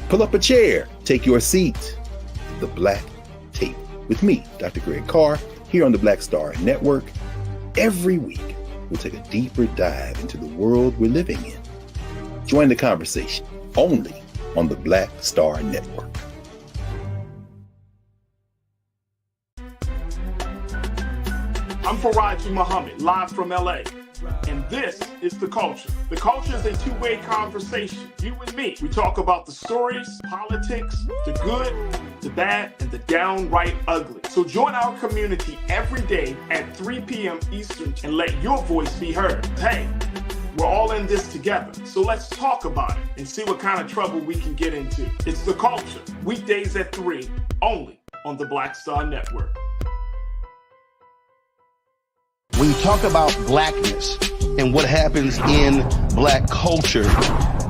Pull up a chair, take your seat. The Black Tape with me, Dr. Greg Carr, here on the Black Star Network. Every week, we'll take a deeper dive into the world we're living in. Join the conversation only on the Black Star Network. I'm Farajii Muhammad, live from LA. And this is The Culture. The Culture is a two-way conversation. You and me. We talk about the stories, politics, the good, the bad, and the downright ugly. So join our community every day at 3 p.m. Eastern and let your voice be heard. Hey, we're all in this together. So let's talk about it and see what kind of trouble we can get into. It's The Culture. Weekdays at 3, only on the Black Star Network. When you talk about blackness and what happens in black culture,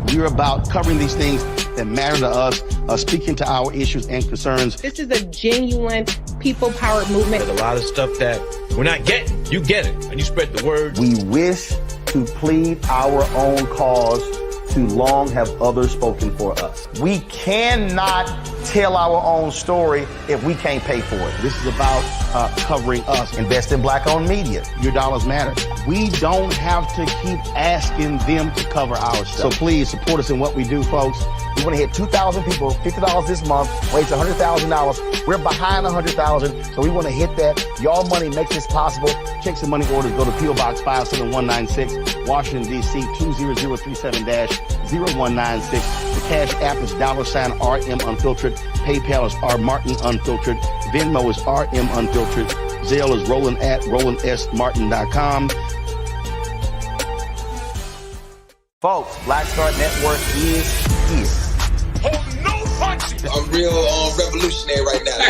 we're about covering these things that matter to us, speaking to our issues and concerns. This is a genuine people-powered movement. There's a lot of stuff that we're not getting. You get it, and you spread the word. We wish to plead our own cause. Too long have others spoken for us. We cannot tell our own story if we can't pay for it. This is about covering us. Invest in black-owned media. Your dollars matter. We don't have to keep asking them to cover our stuff. So please support us in what we do, folks. We want to hit 2,000 people, $50 this month, raise $100,000. We're behind 100,000, so we want to hit that. Y'all money makes this possible. Check some money orders. Go to P.O. Box 57196, Washington, D.C. 20037-0196. The Cash App is $RM Unfiltered. PayPal is R Martin Unfiltered. Venmo is RM Unfiltered. Zelle is Roland at RolandSMartin.com. Folks, Black Star Network is here. Oh, no punches! I'm real revolutionary right now.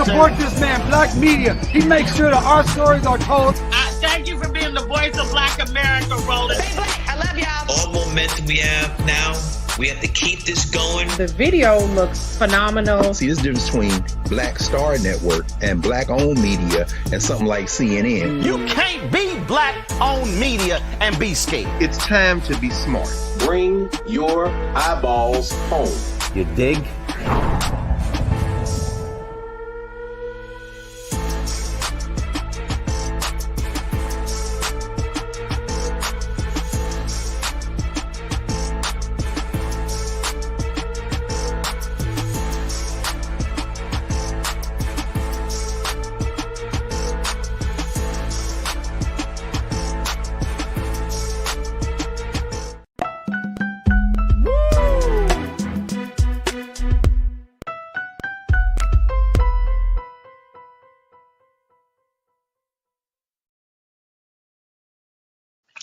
Support this man, Black Media. He makes sure that our stories are told. Thank you for being the voice of Black America, Roland. Hey, Black, I love y'all. All momentum we have now, we have to keep this going. The video looks phenomenal. See, this difference between Black Star Network and black-owned media and something like CNN. You can't be black-owned media and be scared. It's time to be smart. Bring your eyeballs home. You dig?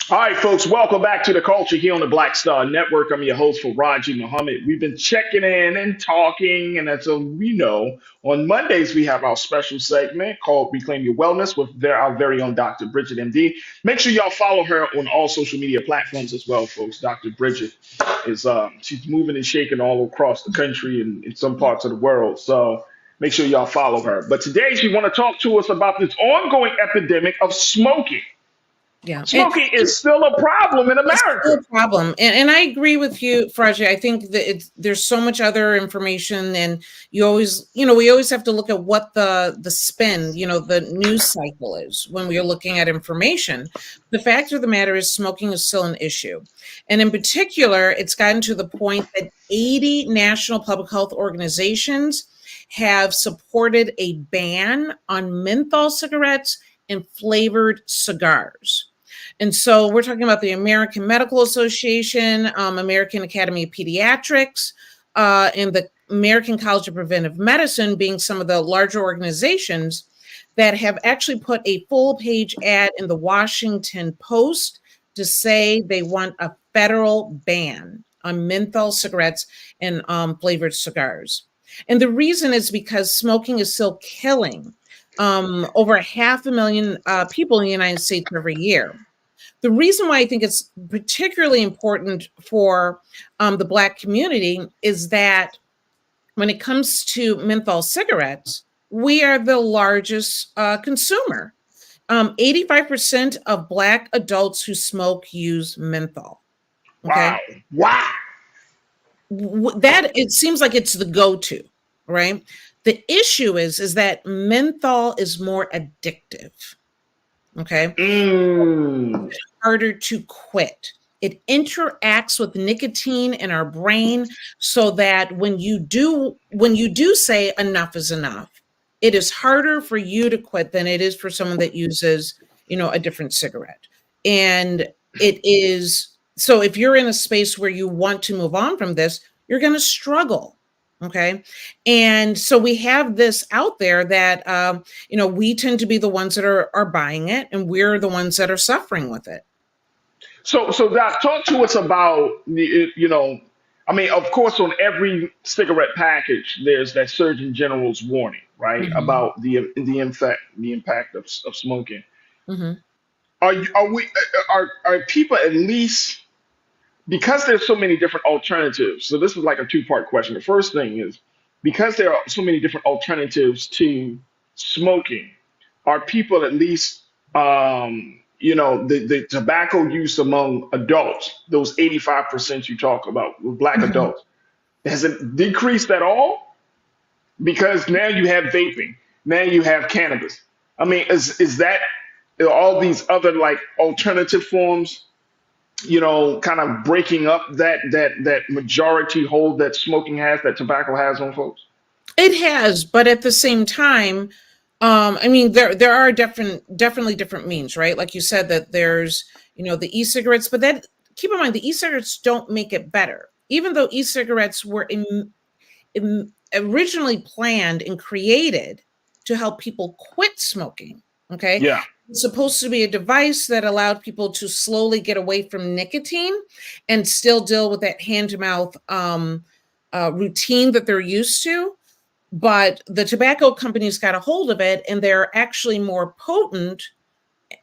All right, folks, welcome back to The Culture here on the Black Star Network. I'm your host, Farajii Muhammad. We've been checking in and talking, and as we know, on Mondays we have our special segment called Reclaim Your Wellness with our very own Dr. Bridget, MD. Make sure y'all follow her on all social media platforms as well, folks. Dr. Bridget is she's moving and shaking all across the country and in some parts of the world, so make sure y'all follow her. But today she want to talk to us about this ongoing epidemic of smoking. Yeah, smoking is still a problem in America. It's still a problem, and I agree with you, Farajii. I think that there's so much other information, and we always have to look at what the spin, the news cycle is when we are looking at information. The fact of the matter is, smoking is still an issue, and in particular, it's gotten to the point that 80 national public health organizations have supported a ban on menthol cigarettes and flavored cigars. And so we're talking about the American Medical Association, American Academy of Pediatrics, and the American College of Preventive Medicine being some of the larger organizations that have actually put a full-page ad in the Washington Post to say they want a federal ban on menthol cigarettes and flavored cigars. And the reason is because smoking is still killing over 500,000 people in the United States every year. The reason why I think it's particularly important for the Black community is that when it comes to menthol cigarettes, we are the largest consumer. 85% of Black adults who smoke use menthol. Okay? Wow. That it seems like it's the go-to, right? The issue is that menthol is more addictive. Okay. It's harder to quit. It interacts with nicotine in our brain so that when you do say enough is enough, it is harder for you to quit than it is for someone that uses, a different cigarette. And it is so if you're in a space where you want to move on from this, you're going to struggle. Okay. And so we have this out there that, we tend to be the ones that are buying it, and we're the ones that are suffering with it. So, Doc, talk to us about I mean, of course, on every cigarette package, there's that Surgeon General's warning, right, Mhm. about the impact of smoking. Mhm. Are people at least, because there's so many different alternatives? So this is like a two-part question. The first thing is, because there are so many different alternatives to smoking, are people at least, the tobacco use among adults, those 85% you talk about with black Mhm. adults, has it decreased at all? Because now you have vaping, now you have cannabis. I mean, is that all these other like alternative forms, kind of breaking up that majority hold that smoking has, that tobacco has on folks? It has, but at the same time, I mean, there are definitely different means, right? Like you said, that there's the e-cigarettes, but that keep in mind the e-cigarettes don't make it better. Even though e-cigarettes were originally planned and created to help people quit smoking. Okay. Yeah. It's supposed to be a device that allowed people to slowly get away from nicotine and still deal with that hand to mouth routine that they're used to. But the tobacco companies got a hold of it, and they're actually more potent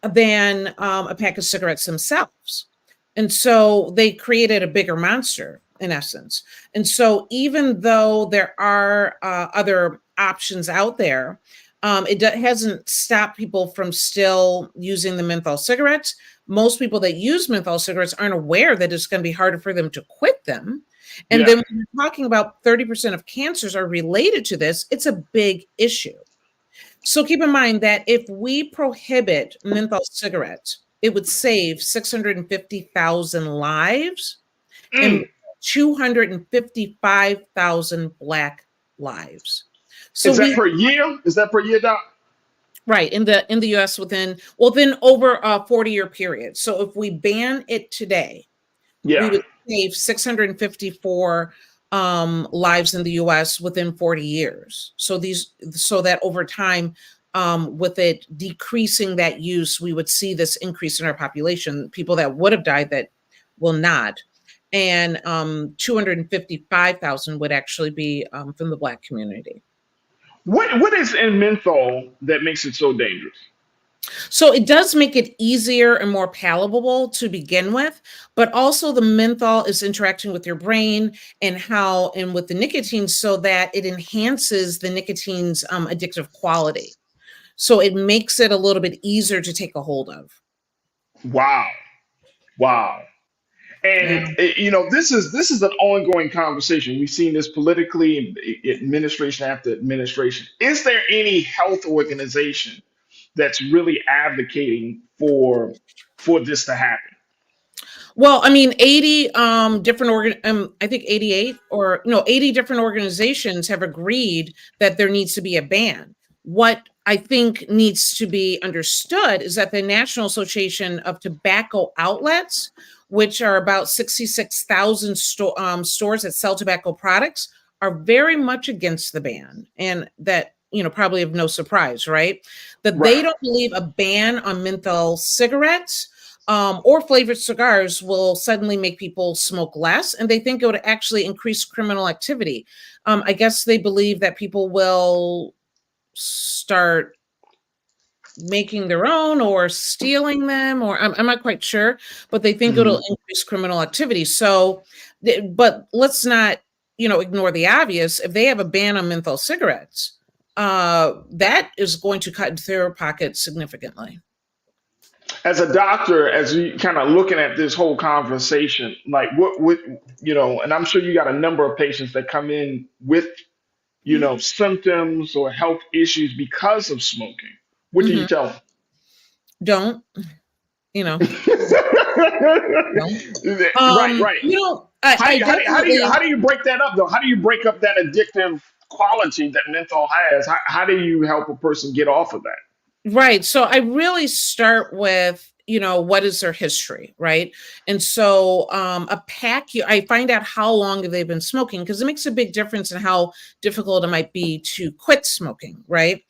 than a pack of cigarettes themselves. And so they created a bigger monster in essence. And so even though there are other options out there, hasn't stopped people from still using the menthol cigarettes. Most people that use menthol cigarettes aren't aware that it's going to be harder for them to quit them. And Yeah. then when you're talking about 30% of cancers are related to this, it's a big issue. So keep in mind that if we prohibit menthol cigarettes, it would save 650,000 lives and Mm. 255,000 Black lives. So Is that we per year? Is that per year, Doc? right in the US within over a 40-year period. So if we ban it today, we Yeah. would save 654 lives in the US within 40 years. So that over time, with it decreasing that use, we would see this increase in our population, people that would have died that will not. And 255,000 would actually be from the Black community. What is in menthol that makes it so dangerous? So it does make it easier and more palatable to begin with, but also the menthol is interacting with your brain and with the nicotine so that it enhances the nicotine's addictive quality. So it makes it a little bit easier to take a hold of. Wow. Wow. Yeah. And this is an ongoing conversation. We've seen this politically, administration after administration. Is there any health organization that's really advocating for this to happen? Well, I mean, 80 different I think 88 or no, 80 different organizations have agreed that there needs to be a ban. What I think needs to be understood is that the National Association of Tobacco Outlets, which are about 66,000 stores that sell tobacco products, are very much against the ban. And that, probably of no surprise, right? That they Right. don't believe a ban on menthol cigarettes or flavored cigars will suddenly make people smoke less, and they think it would actually increase criminal activity. I guess they believe that people will start making their own or stealing them, or I'm not quite sure, but they think it'll Mhm. increase criminal activity. So, but let's not, ignore the obvious. If they have a ban on menthol cigarettes, that is going to cut into their pockets significantly. As a doctor, as you kind of looking at this whole conversation, like what and I'm sure you got a number of patients that come in with symptoms or health issues because of smoking. What do you Mhm. tell them? Don't, you know, don't. Right, right. I definitely How do you break that up though? How do you break up that addictive quality that menthol has? How do you help a person get off of that? right. So I really start with what is their history, right? And so I find out how long they've been smoking, because it makes a big difference in how difficult it might be to quit smoking, right?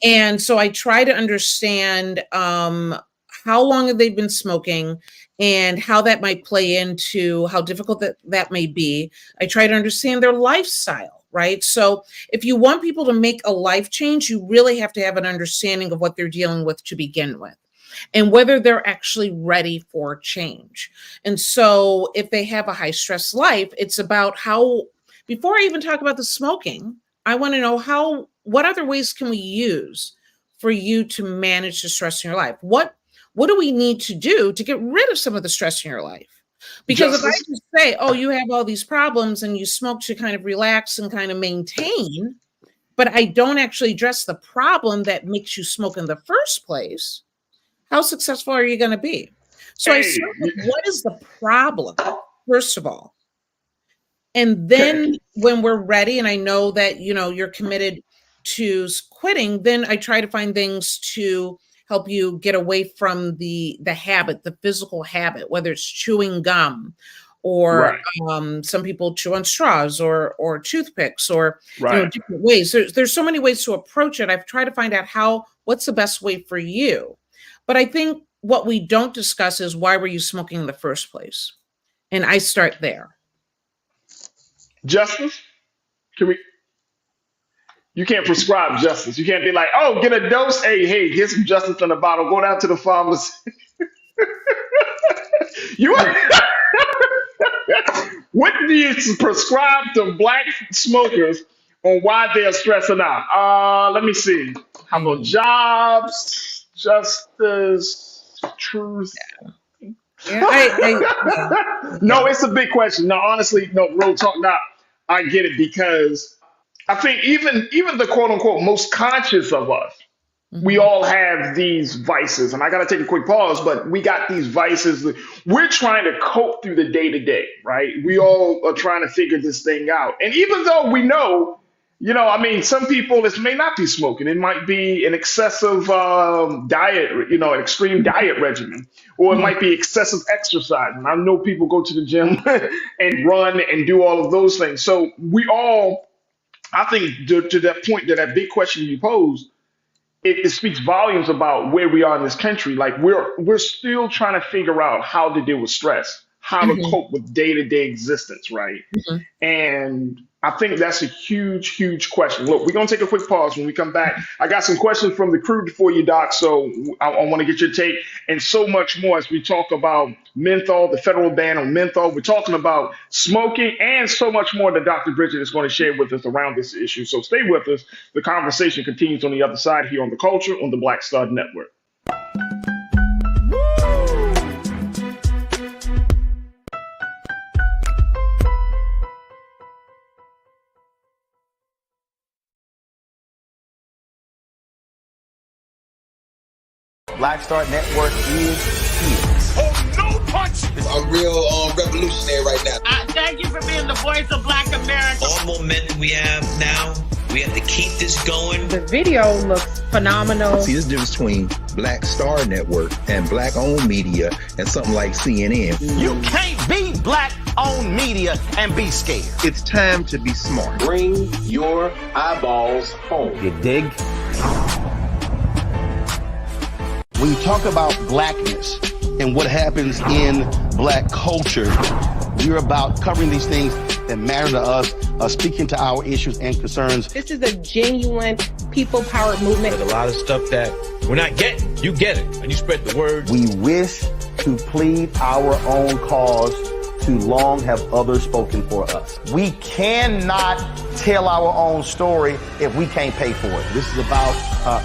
And so I try to understand how long have they been smoking and how that might play into how difficult that may be. I try to understand their lifestyle, right? So if you want people to make a life change, you really have to have an understanding of what they're dealing with to begin with, and whether they're actually ready for change. And so if they have a high stress life, it's about how, before I even talk about the smoking, I want to know what other ways can we use for you to manage the stress in your life? What do we need to do to get rid of some of the stress in your life? Because if I just say, oh, you have all these problems and you smoke to kind of relax and kind of maintain, but I don't actually address the problem that makes you smoke in the first place, how successful are you going to be? So I start with, what is the problem, first of all? And then when we're ready, and I know that, you're committed to quitting, then I try to find things to help you get away from the habit, the physical habit, whether it's chewing gum or some people chew on straws or toothpicks or different ways. There's so many ways to approach it. I've tried to find out what's the best way for you. But I think what we don't discuss is, why were you smoking in the first place? And I start there. Justice, you can't prescribe justice. You can't be like, oh, get a dose. Hey, here's some justice in a bottle. Go down to the pharmacy. What do you prescribe to Black smokers on why they're stressing out? Let me see. How about jobs, justice, truth? No, it's a big question. No, honestly, no, real talk. Now, I get it, because I think even the quote unquote most conscious of us, we all have these vices. And I got to take a quick pause, but we got these vices. We're trying to cope through the day to day, right? We all are trying to figure this thing out. And even though we know, some people, this may not be smoking. It might be an excessive diet, an extreme diet regimen, or it might be excessive exercise. And I know people go to the gym and run and do all of those things. So we all, I think, to that point, to that big question you posed, it speaks volumes about where we are in this country. Like we're still trying to figure out how to deal with stress, how to cope with day-to-day existence, right? And I think that's a huge, huge question. Look, we're going to take a quick pause. When we come back, I got some questions from the crew for you, Doc. So I want to get your take, and so much more as we talk about menthol, the federal ban on menthol. We're talking about smoking and so much more that Dr. Bridget is going to share with us around this issue. So stay with us. The conversation continues on the other side here on The Culture on the Black Star Network. Black Star Network is here. Oh, no punch! I'm real revolutionary right now. Thank you for being the voice of Black America. All momentum we have now, we have to keep this going. The video looks phenomenal. See, there's a difference between Black Star Network and Black-owned media and something like CNN. You can't be Black-owned media and be scared. It's time to be smart. Bring your eyeballs home. You dig? When you talk about blackness and what happens in Black culture, we're about covering these things that matter to us, speaking to our issues and concerns. This is a genuine people-powered movement. There's a lot of stuff that we're not getting. You get it, and you spread the word. We wish to plead our own cause. Too long have others spoken for us. We cannot tell our own story if we can't pay for it. This is about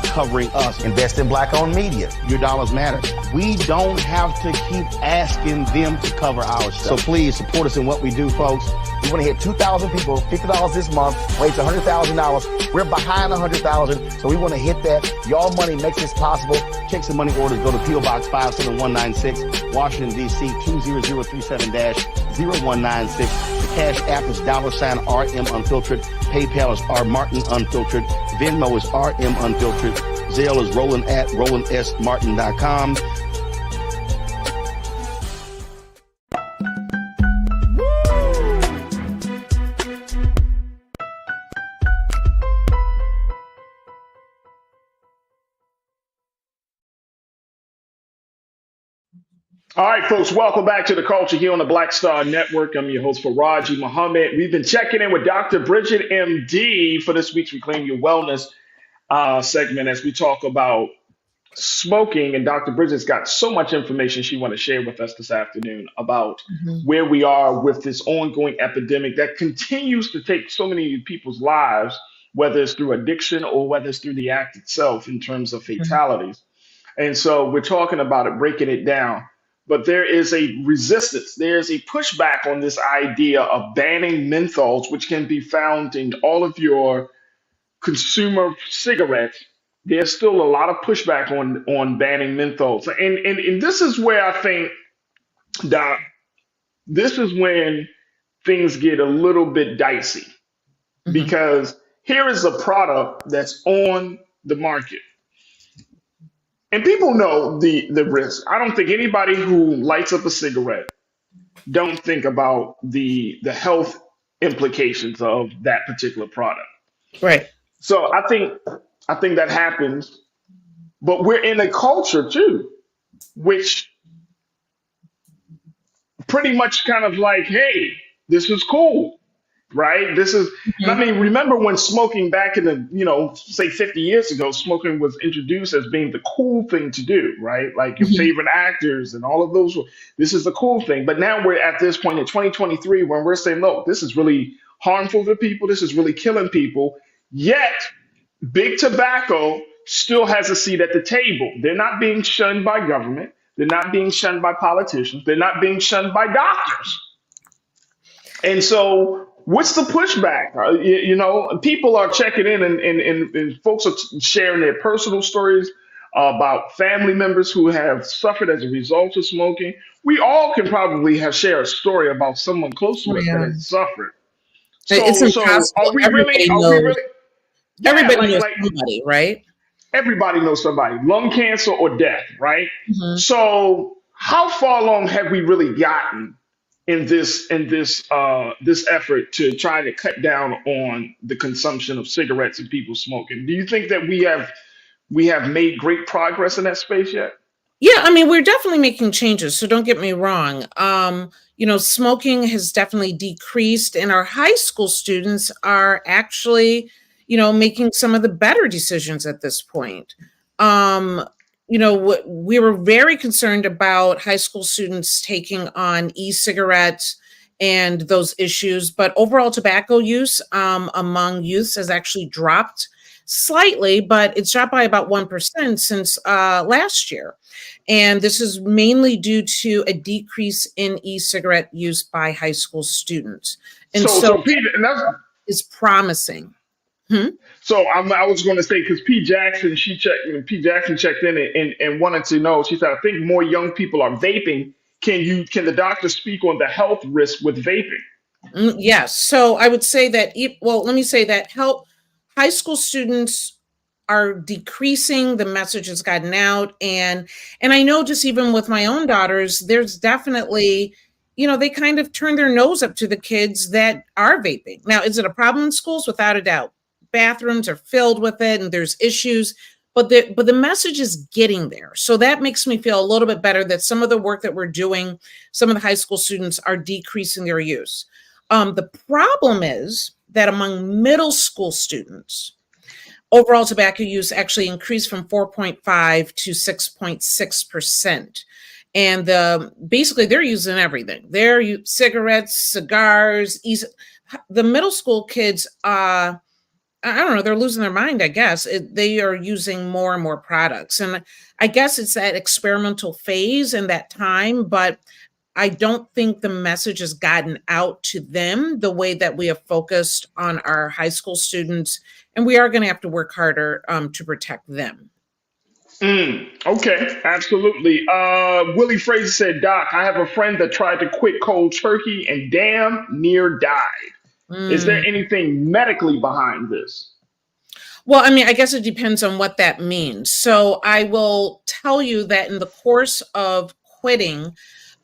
covering us. Invest in Black-owned media. Your dollars matter. We don't have to keep asking them to cover our stuff. So please support us in what we do, folks. We want to hit 2,000 people, $50 this month, raise $100,000. We're behind 100,000, so we want to hit that. Y'all money makes this possible. Checks and money orders go to P.O. Box 57196, Washington, D.C. 20037-0196. The Cash App is $RM Unfiltered. PayPal is R Martin Unfiltered. Venmo is RM Unfiltered. Zelle is Roland@RolandSMartin.com. All right, folks, welcome back to the culture here on the Black Star Network. I'm your host, Farajii Muhammad. We've been checking in with Dr. Bridget, MD, for this week's Reclaim Your Wellness segment as we talk about smoking. And Dr. Bridget's got so much information she want to share with us this afternoon about where we are with this ongoing epidemic that continues to take so many people's lives, whether it's through addiction or whether it's through the act itself in terms of fatalities. And so we're talking about it, breaking it down. But there is a resistance, there's a pushback on this idea of banning menthols, which can be found in all of your consumer cigarettes. There's still a lot of pushback on banning menthols. And this is where I think, Doc, this is when things get a little bit dicey. Because here is a product that's on the market. And people know the risk. I don't think anybody who lights up a cigarette don't think about the health implications of that particular product. Right. So I think that happens, but we're in a culture too, which pretty much kind of like, hey, this is cool. Right. This is, I mean, remember when smoking back in the, say 50 years ago, smoking was introduced as being the cool thing to do, right? Like your favorite actors and all of those. This is the cool thing. But now we're at this point in 2023 when we're saying, look, this is really harmful to people. This is really killing people. Yet big tobacco still has a seat at the table. They're not being shunned by government. They're not being shunned by politicians. They're not being shunned by doctors. And so what's the pushback? People are checking in and folks are sharing their personal stories about family members who have suffered as a result of smoking. We all can probably have shared a story about someone close to us that has suffered. It's impossible. Are we really? Yeah, everybody knows somebody, right? Everybody knows somebody, lung cancer or death, right? So how far along have we really gotten in this effort to try to cut down on the consumption of cigarettes and people smoking? Do you think that we have made great progress in that space yet? Yeah, I mean, we're definitely making changes, so don't get me wrong. Smoking has definitely decreased, and our high school students are actually, making some of the better decisions at this point. We were very concerned about high school students taking on e-cigarettes and those issues, but overall tobacco use among youths has actually dropped slightly, but it's dropped by about 1% since last year. And this is mainly due to a decrease in e-cigarette use by high school students. And so Peter, is promising. So I was going to say, because P. Jackson checked in and wanted to know. She said, I think more young people are vaping. Can the doctor speak on the health risk with vaping? Yes. So I would say that, let me say that high school students are decreasing. The message has gotten out. And I know just even with my own daughters, there's definitely, they kind of turn their nose up to the kids that are vaping. Now, is it a problem in schools? Without a doubt. Bathrooms are filled with it and there's issues, but the message is getting there. So that makes me feel a little bit better that some of the work that we're doing, some of the high school students are decreasing their use. The problem is that among middle school students, overall tobacco use actually increased from 4.5 to 6.6%. And basically they're using everything. They're cigarettes, cigars, the middle school kids, I don't know, they're losing their mind, I guess. They are using more and more products. And I guess it's that experimental phase and that time, but I don't think the message has gotten out to them the way that we have focused on our high school students. And we are going to have to work harder to protect them. Okay, absolutely. Willie Fraser said, Doc, I have a friend that tried to quit cold turkey and damn near died. Is there anything medically behind this? Well, I mean, I guess it depends on what that means. So I will tell you that in the course of quitting,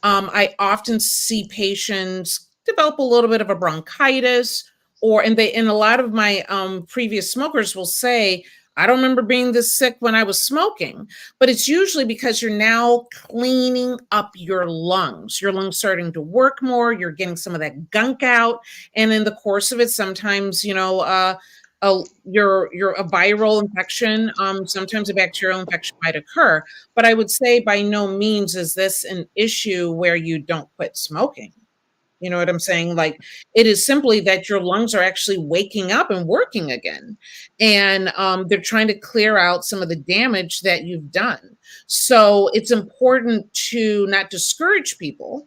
I often see patients develop a little bit of a bronchitis, and a lot of my previous smokers will say, I don't remember being this sick when I was smoking, but it's usually because you're now cleaning up your lungs. Your lungs starting to work more, you're getting some of that gunk out, and in the course of it, sometimes, you're a viral infection, sometimes a bacterial infection might occur. But I would say by no means is this an issue where you don't quit smoking. You know what I'm saying? Like, it is simply that your lungs are actually waking up and working again. And they're trying to clear out some of the damage that you've done. So it's important to not discourage people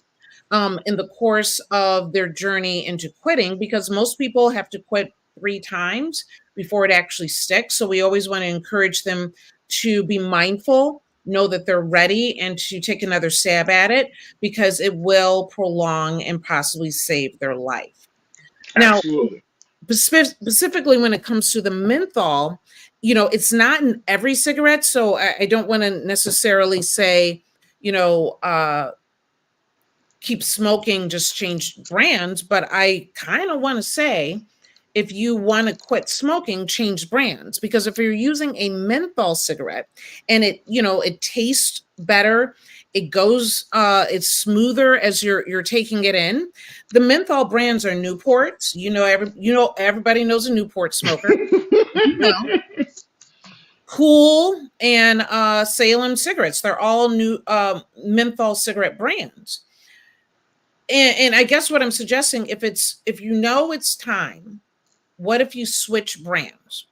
in the course of their journey into quitting, because most people have to quit 3 times before it actually sticks. So we always want to encourage them to be mindful, know that they're ready, and to take another stab at it, because it will prolong and possibly save their life. Absolutely. Now, specifically when it comes to the menthol, it's not in every cigarette. So I don't want to necessarily say, keep smoking, just change brands. But I kind of want to say, if you want to quit smoking, change brands. Because if you're using a menthol cigarette and it tastes better, it goes, it's smoother as you're taking it in. The menthol brands are Newports. Everybody knows a Newport smoker. Cool and Salem cigarettes. They're all new menthol cigarette brands. And I guess what I'm suggesting, if it's time, what if you switch brands?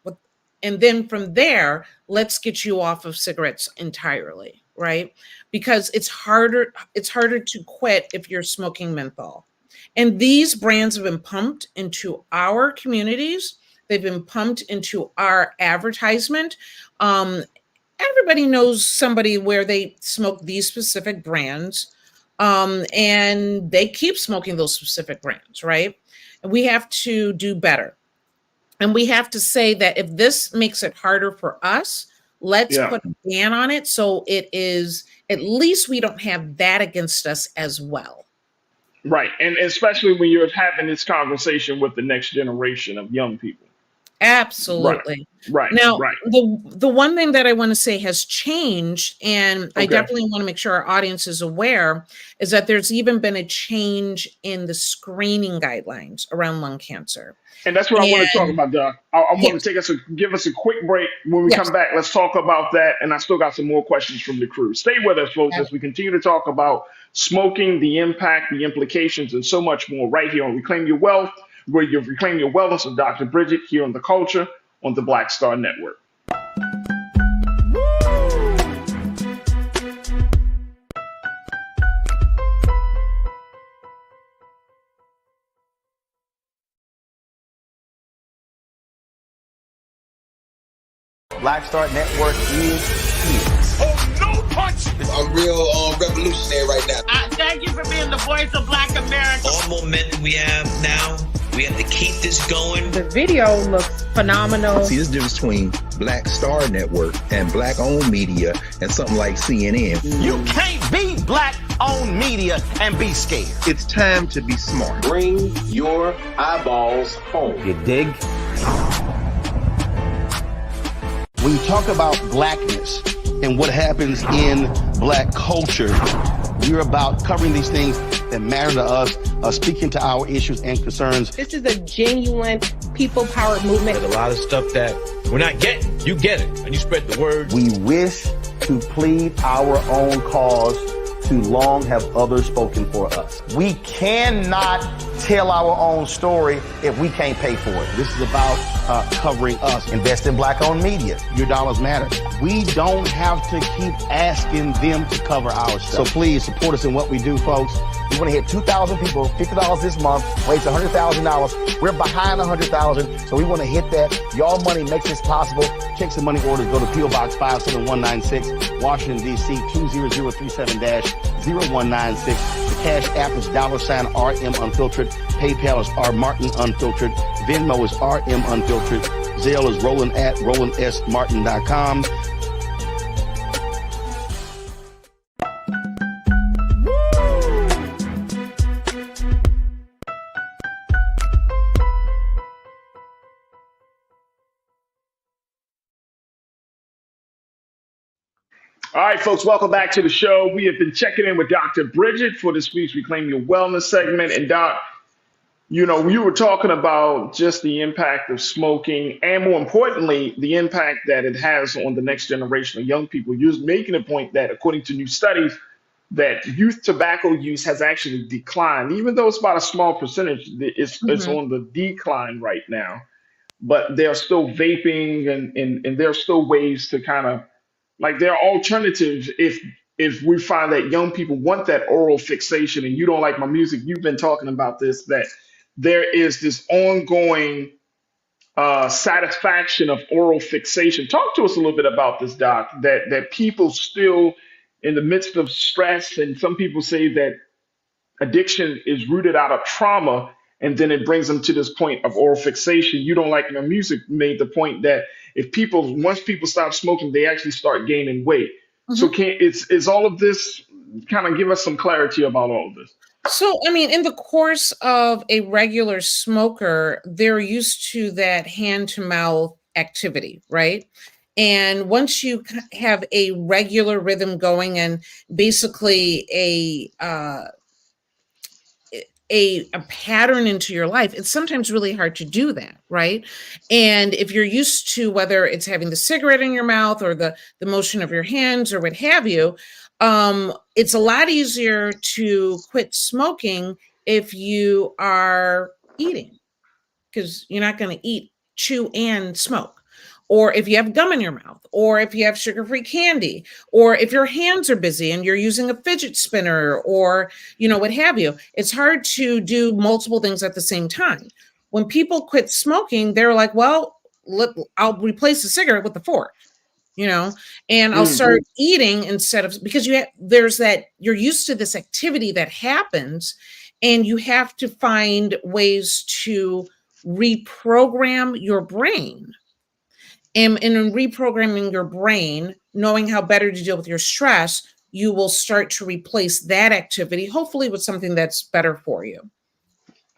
And then from there, let's get you off of cigarettes entirely, right? Because it's harder to quit if you're smoking menthol. And these brands have been pumped into our communities. They've been pumped into our advertisement. Everybody knows somebody where they smoke these specific brands, and they keep smoking those specific brands, right? And we have to do better. And we have to say that if this makes it harder for us, let's put a ban on it. So it is, at least we don't have that against us as well. Right. And especially when you're having this conversation with the next generation of young people. Absolutely. Right. Now, the one thing that I want to say has changed, and I definitely want to make sure our audience is aware, is that there's even been a change in the screening guidelines around lung cancer. And that's what I want to talk about, Doc. I want to give us a quick break. When we come back, let's talk about that. And I still got some more questions from the crew. Stay with us, folks, as we continue to talk about smoking, the impact, the implications, and so much more right here on Reclaim Your Wealth, where you reclaim your wellness with Dr. Bridget here on The Culture on the Black Star Network. Black Star Network is here. Oh, no punch! I'm real revolutionary right now. Thank you for being the voice of Black America. All momentum we have now, we have to keep this going. The video looks phenomenal. See, this difference between Black Star Network and black-owned media and something like CNN. You can't be black-owned media and be scared. It's time to be smart. Bring your eyeballs home. You dig? When you talk about blackness and what happens in black culture, we're about covering these things that matter to us, speaking to our issues and concerns. This is a genuine people-powered movement. There's a lot of stuff that we're not getting. You get it, and you spread the word. We wish to plead our own cause. Too long have others spoken for us. We cannot tell our own story if we can't pay for it. This is about covering us. Invest in black-owned media. Your dollars matter. We don't have to keep asking them to cover our stuff. So please support us in what we do, folks. We want to hit 2,000 people, $50 this month, raise $100,000. We're behind 100,000, so we want to hit that. Your money makes this possible. Check some money orders. Go to P.O. Box 57196, Washington, D.C. 20037-0196. The Cash App is $RM Unfiltered. PayPal is R Martin Unfiltered. Venmo is RM Unfiltered. Zelle is Roland@RolandSMartin.com. All right, folks, welcome back to the show. We have been checking in with Dr. Bridget for this week's Reclaim Your Wellness segment. And Doc, you were talking about just the impact of smoking and more importantly, the impact that it has on the next generation of young people. You're making a point that according to new studies, that youth tobacco use has actually declined, even though it's about a small percentage, it's on the decline right now. But they're still vaping and there are still ways to kind of like there are alternatives if we find that young people want that oral fixation and you don't like my music, you've been talking about this, that there is this ongoing satisfaction of oral fixation. Talk to us a little bit about this, Doc, that people still in the midst of stress, and some people say that addiction is rooted out of trauma and then it brings them to this point of oral fixation. You don't like my music made the point that if people once people stop smoking, they actually start gaining weight. So can is all of this kind of give us some clarity about all of this? So, I mean, in the course of a regular smoker, they're used to that hand to mouth activity, right? And once you have a regular rhythm going and basically a pattern into your life, it's sometimes really hard to do that, right? And if you're used to whether it's having the cigarette in your mouth or the motion of your hands or what have you, it's a lot easier to quit smoking if you are eating, because you're not going to eat, chew, and smoke. Or if you have gum in your mouth, or if you have sugar-free candy, or if your hands are busy and you're using a fidget spinner or, what have you. It's hard to do multiple things at the same time. When people quit smoking, they're like, well, I'll replace the cigarette with the fork, and I'll start eating instead of, because you're used to this activity that happens, and you have to find ways to reprogram your brain. And in reprogramming your brain, knowing how better to deal with your stress, you will start to replace that activity, hopefully with something that's better for you.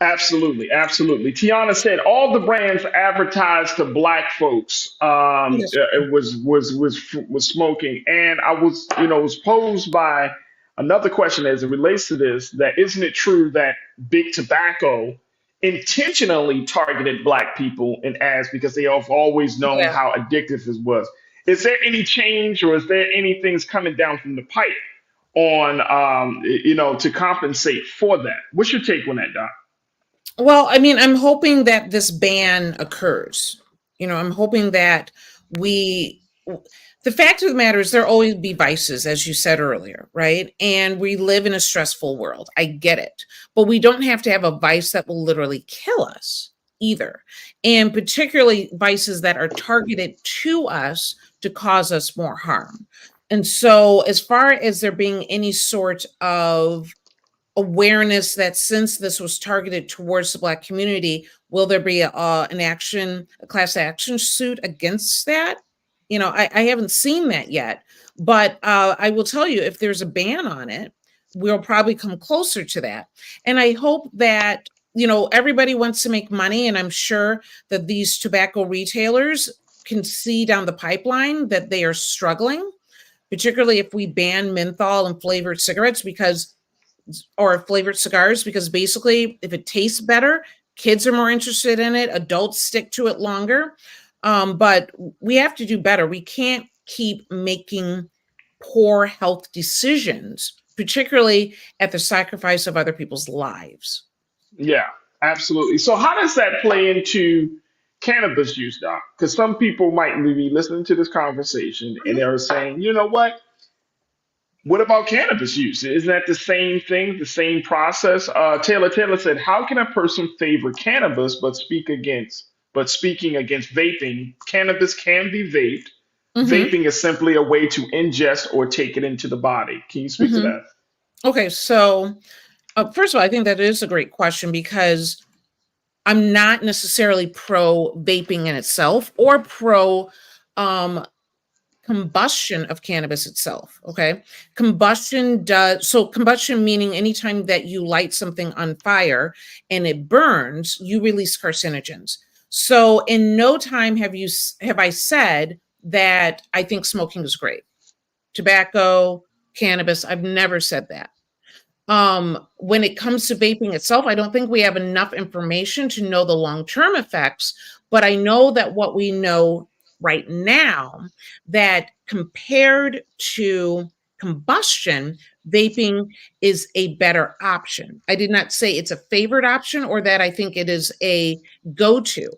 Absolutely, absolutely. Tiana said all the brands advertised to Black folks. It was smoking, and I was posed by another question as it relates to this. That isn't it true that big tobacco intentionally targeted Black people in ads because they have always known how addictive this was? Is there any change, or is there anything coming down from the pipe on to compensate for that? What's your take on that, Doc? Well, I mean, I'm hoping that this ban occurs. I'm hoping that the fact of the matter is there'll always be vices, as you said earlier, right? And we live in a stressful world. I get it. But we don't have to have a vice that will literally kill us either. And particularly vices that are targeted to us to cause us more harm. And so as far as there being any sort of awareness that since this was targeted towards the Black community, will there be a class action suit against that? I haven't seen that yet, but I will tell you, if there's a ban on it, we'll probably come closer to that. And I hope that, everybody wants to make money, and I'm sure that these tobacco retailers can see down the pipeline that they are struggling, particularly if we ban menthol and flavored cigarettes or flavored cigars, because basically if it tastes better, kids are more interested in it, adults stick to it longer. But we have to do better. We can't keep making poor health decisions, particularly at the sacrifice of other people's lives. Yeah, absolutely. So how does that play into cannabis use, Doc? Because some people might be listening to this conversation and they're saying, you know what about cannabis use? Isn't that the same thing, the same process? Taylor said, how can a person favor cannabis but speaking against vaping? Cannabis can be vaped. Vaping is simply a way to ingest or take it into the body. Can you speak to that? Okay, so first of all, I think that is a great question, because I'm not necessarily pro vaping in itself or pro combustion of cannabis itself. Okay. Combustion meaning anytime that you light something on fire and it burns, you release carcinogens. So in no time have I said that I think smoking is great. tobacco, cannabis. I've never said that. When it comes to vaping itself, I don't think we have enough information to know the long-term effects, but I know that what we know right now, that compared to combustion, vaping is a better option. I did not say it's a favored option or that I think it is a go-to.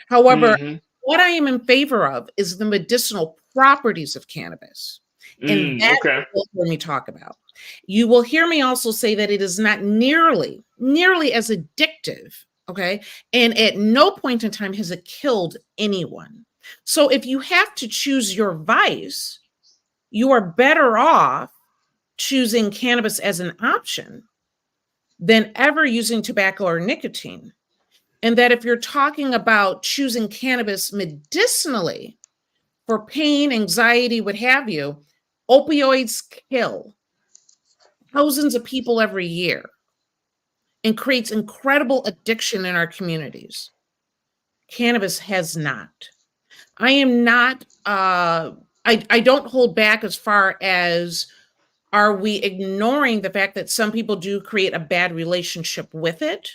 However, Mm-hmm. what I am in favor of is the medicinal properties of cannabis. And that Okay. you'll hear me talk about. You will hear me also say that it is not nearly as addictive, okay? And at no point in time has it killed anyone. So if you have to choose your vice, you are better off choosing cannabis as an option than ever using tobacco or nicotine. And that if you're talking about choosing cannabis medicinally for pain, anxiety, what have you, opioids kill thousands of people every year and creates incredible addiction in our communities. Cannabis has not. I am not, I don't hold back as far as are we ignoring the fact that some people do create a bad relationship with it.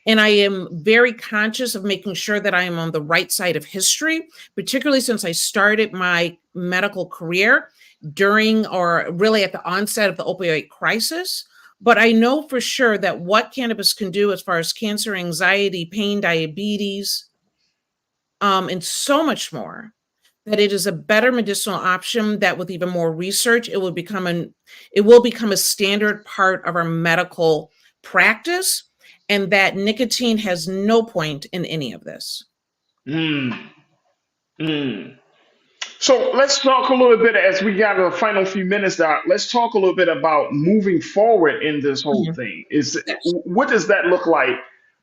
And I am very conscious of making sure that I am on the right side of history, particularly since I started my medical career during or really at the onset of the opioid crisis. But I know for sure that what cannabis can do as far as cancer, anxiety, pain, diabetes, and so much more, that it is a better medicinal option that with even more research, it will become a standard part of our medical practice, and that nicotine has no point in any of this. Mm. Mm. So let's talk a little bit as we got the final few minutes, Doc. Let's talk a little bit about moving forward in this whole thing. Yes. What does that look like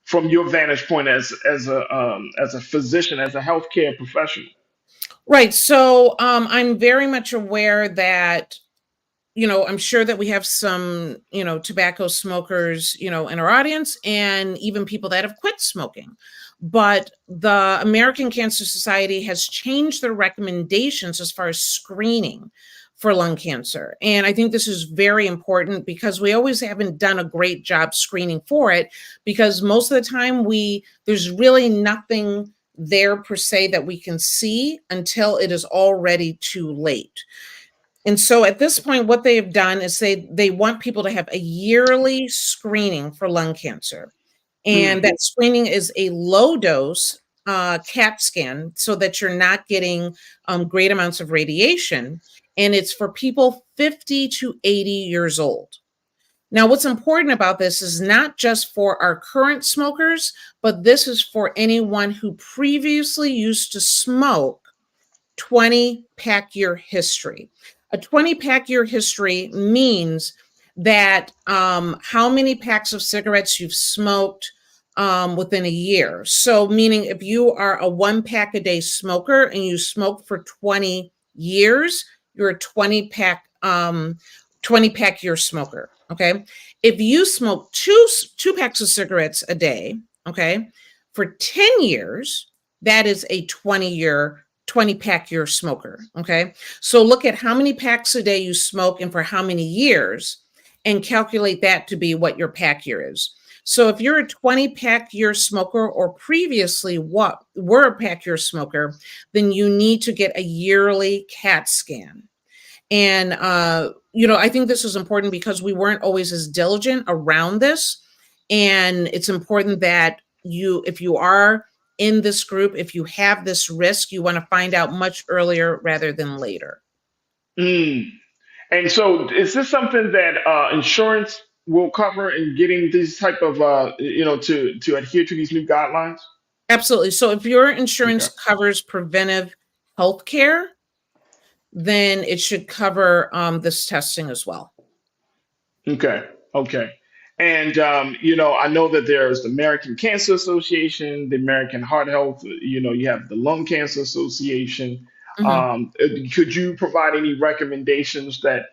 from your vantage point as a physician, as a healthcare professional? Right. So I'm very much aware that, I'm sure that we have some, tobacco smokers, in our audience and even people that have quit smoking. But the American Cancer Society has changed their recommendations as far as screening for lung cancer. And I think this is very important because we always haven't done a great job screening for it, because most of the time there's really nothing there per se that we can see until it is already too late. And so at this point, what they have done is they want people to have a yearly screening for lung cancer. And that screening is a low dose CAT scan so that you're not getting great amounts of radiation. And it's for people 50 to 80 years old. Now, what's important about this is not just for our current smokers, but this is for anyone who previously used to smoke 20-pack year history. A 20-pack year history means that how many packs of cigarettes you've smoked within a year. So meaning if you are a 1 pack a day smoker and you smoke for 20 years, you're a 20-pack year smoker. Okay. If you smoke two packs of cigarettes a day, okay, for 10 years, that is a 20-pack year smoker. Okay. So look at how many packs a day you smoke and for how many years, and calculate that to be what your pack year is. So if you're a 20-pack year smoker or previously were a pack year smoker, then you need to get a yearly CAT scan. And, I think this is important because we weren't always as diligent around this. And it's important that if you are in this group, if you have this risk, you want to find out much earlier rather than later. Mm. And so, is this something that insurance will cover in getting these type of to adhere to these new guidelines? Absolutely. So, if your insurance Okay. covers preventive health care, then it should cover this testing as well. Okay. Okay. And I know that there's the American Cancer Association, the American Heart Health. You have the Lung Cancer Association. Mhm. Could you provide any recommendations that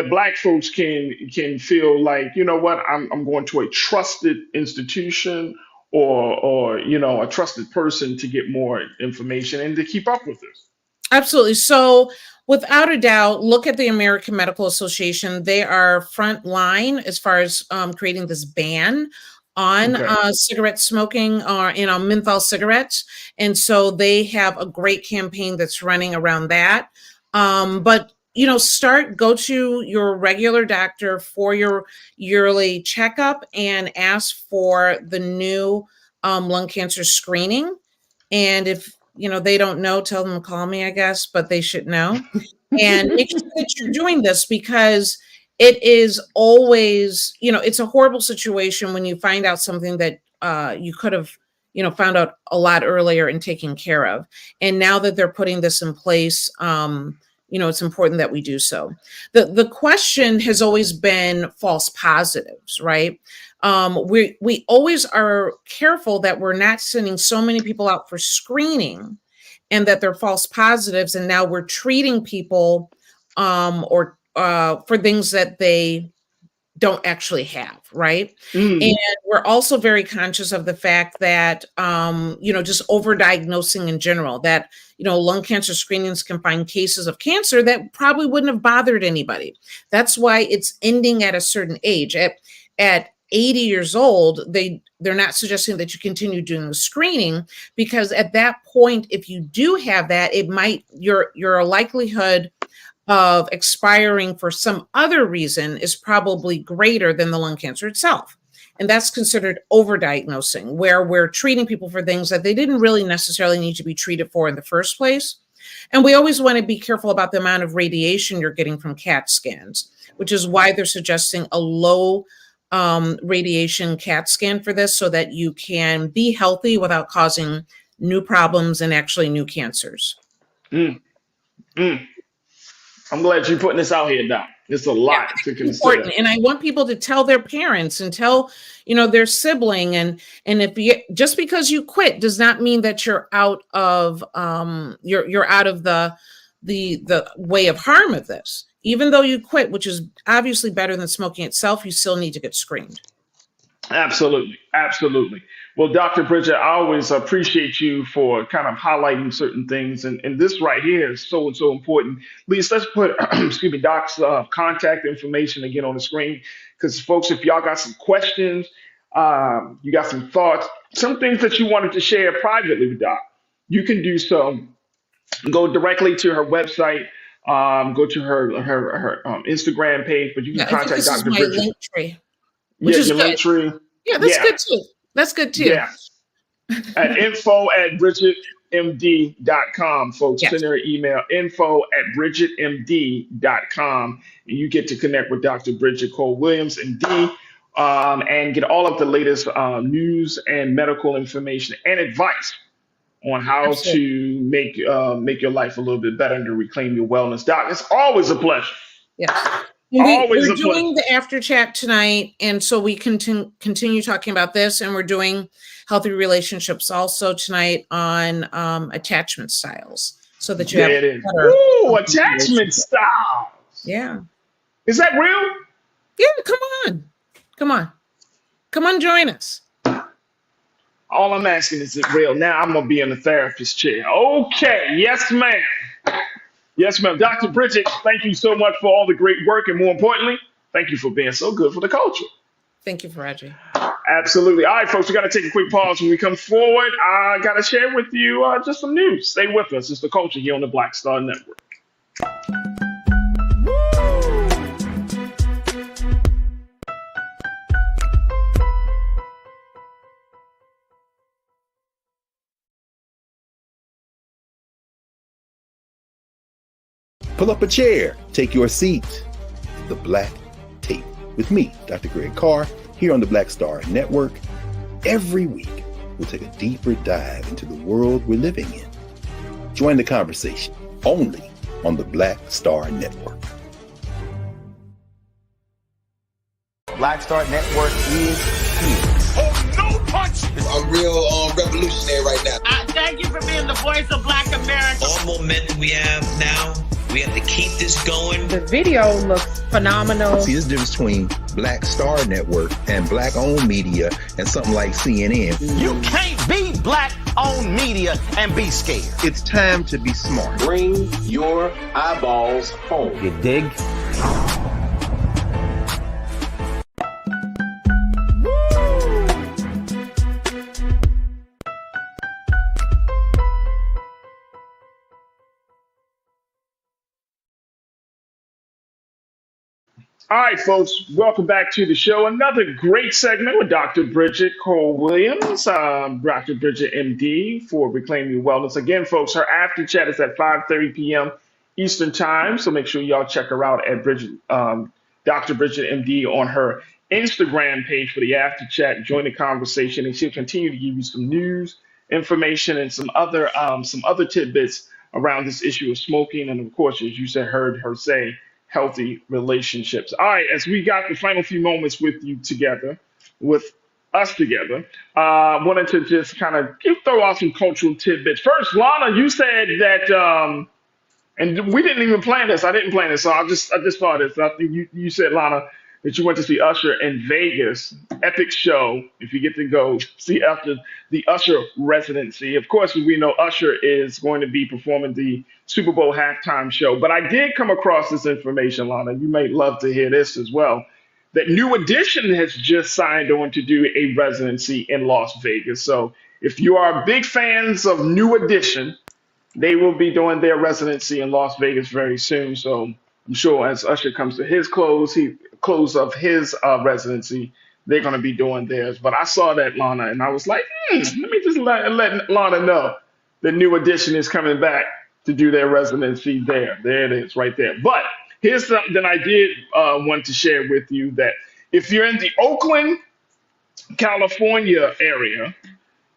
Black folks can feel like, you know what, I'm going to a trusted institution or a trusted person to get more information and to keep up with this? Absolutely. So Without a doubt, look at the American Medical Association. They are front line as far as creating this ban on cigarette smoking or menthol cigarettes, and so they have a great campaign that's running around that. But go to your regular doctor for your yearly checkup and ask for the new lung cancer screening. And if they don't know, tell them to call me, I guess, but they should know. And make sure that you're doing this, because it is always, it's a horrible situation when you find out something that you could have, found out a lot earlier and taken care of. And now that they're putting this in place, it's important that we do so. The question has always been false positives, right? We always are careful that we're not sending so many people out for screening and that they're false positives, and now we're treating people for things that they don't actually have, right? And we're also very conscious of the fact that, just overdiagnosing in general, that, lung cancer screenings can find cases of cancer that probably wouldn't have bothered anybody. That's why it's ending at a certain age. At 80 years old, they're not suggesting that you continue doing the screening, because at that point, if you do have that, it might, your likelihood of expiring for some other reason is probably greater than the lung cancer itself. And that's considered overdiagnosing, where we're treating people for things that they didn't really necessarily need to be treated for in the first place. And we always want to be careful about the amount of radiation you're getting from CAT scans, which is why they're suggesting a low radiation CAT scan for this, so that you can be healthy without causing new problems and actually new cancers. I'm glad you're putting this out here, Doc. It's a lot to consider. Important. And I want people to tell their parents and tell, their sibling. And if just because you quit does not mean that you're out of you're out of the way of harm of this. Even though you quit, which is obviously better than smoking itself, you still need to get screened. Absolutely. Absolutely. Well, Dr. Bridget, I always appreciate you for kind of highlighting certain things. And this right here is so important. Lisa, let's put, Doc's contact information again on the screen. Because, folks, if y'all got some questions, you got some thoughts, some things that you wanted to share privately with Doc, you can do so. Go directly to her website. Go to her Instagram page, but you can contact Dr. Bridget. Link tree, which is your good. Link tree. Yeah, that's good too. That's good too. Yeah. At info@bridgetmd.com, folks. Yes. Send her an email, info@bridgetmd.com. And you get to connect with Dr. Bridget Cole Williams, MD, and get all of the latest news and medical information and advice on how to make your life a little bit better and to reclaim your wellness. Doc, it's always a pleasure. Yes. We're doing the after chat tonight, and so we continue talking about this, and we're doing healthy relationships also tonight on attachment styles, so that you have attachment styles. Yeah. Is that real? Yeah, come on, join us. All I'm asking is it real? Now I'm gonna be in the therapist chair. Okay, yes, ma'am. Yes, ma'am. Dr. Bridget, thank you so much for all the great work, and more importantly, thank you for being so good for the culture. Thank you, Farajii. Absolutely. All right, folks, we got to take a quick pause. When we come forward, I got to share with you just some news. Stay with us. It's the culture here on the Black Star Network. Pull up a chair, take your seat. The Black Tape with me, Dr. Greg Carr, here on the Black Star Network. Every week, we'll take a deeper dive into the world we're living in. Join the conversation only on the Black Star Network. Black Star Network is here. Oh, no punch! I'm real revolutionary right now. Thank you for being the voice of Black America. All momentum we have now, we have to keep this going. The video looks phenomenal. See, there's a difference between Black Star Network and black-owned media and something like CNN. You can't be black own media and be scared. It's time to be smart. Bring your eyeballs home. You dig? All right, folks, welcome back to the show. Another great segment with Dr. Bridget Cole Williams, Dr. Bridget MD for Reclaim Your Wellness. Again, folks, her after chat is at 5:30 p.m. Eastern Time, so make sure y'all check her out at Dr. Bridget MD on her Instagram page for the after chat. Join the conversation, and she'll continue to give you some news, information, and some other tidbits around this issue of smoking, and of course, as you said, heard her say, healthy relationships. All right, as we got the final few moments with you together, with us together, wanted to just kind of throw out some cultural tidbits. First, Lana, you said that, and we didn't even plan this. I didn't plan this, so I just thought this. I think you said, Lana, that you went to see Usher in Vegas. Epic show. If you get to go see after the Usher residency. Of course, we know Usher is going to be performing the Super Bowl halftime show. But I did come across this information, Lana. You may love to hear this as well. That New Edition has just signed on to do a residency in Las Vegas. So if you are big fans of New Edition, they will be doing their residency in Las Vegas very soon. So I'm sure as Usher comes to his close of his residency, they're going to be doing theirs. But I saw that, Lana, and I was like, let me just let Lana know the New Edition is coming back to do their residency there. There it is, right there. But here's something I did want to share with you, that if you're in the Oakland, California area,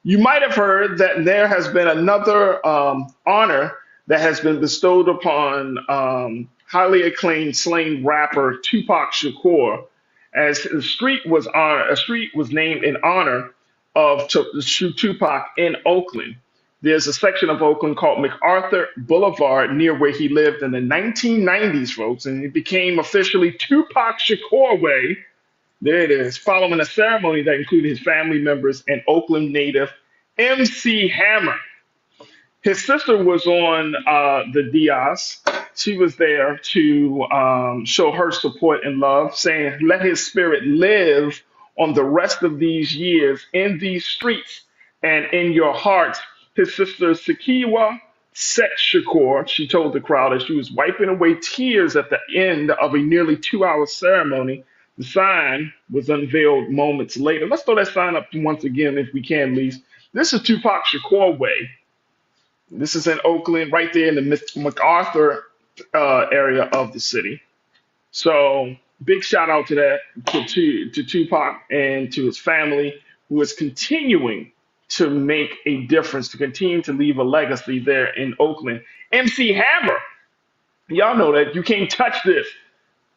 you might have heard that there has been another honor that has been bestowed upon highly acclaimed slain rapper Tupac Shakur, as a street was named in honor of Tupac in Oakland. There's a section of Oakland called MacArthur Boulevard near where he lived in the 1990s, folks, and it became officially Tupac Shakur Way. There it is, following a ceremony that included his family members and Oakland native MC Hammer. His sister was on the Diaz. She was there to show her support and love, saying, let his spirit live on the rest of these years in these streets and in your hearts. His sister, Sakiwa Set Shakur, she told the crowd as she was wiping away tears at the end of a nearly 2-hour ceremony. The sign was unveiled moments later. Let's throw that sign up once again, if we can, please. This is Tupac Shakur Way. This is in Oakland, right there in the MacArthur area of the city. So big shout out to that, to Tupac and to his family, who is continuing to make a difference, to continue to leave a legacy there in Oakland. MC Hammer, y'all know that you can't touch this.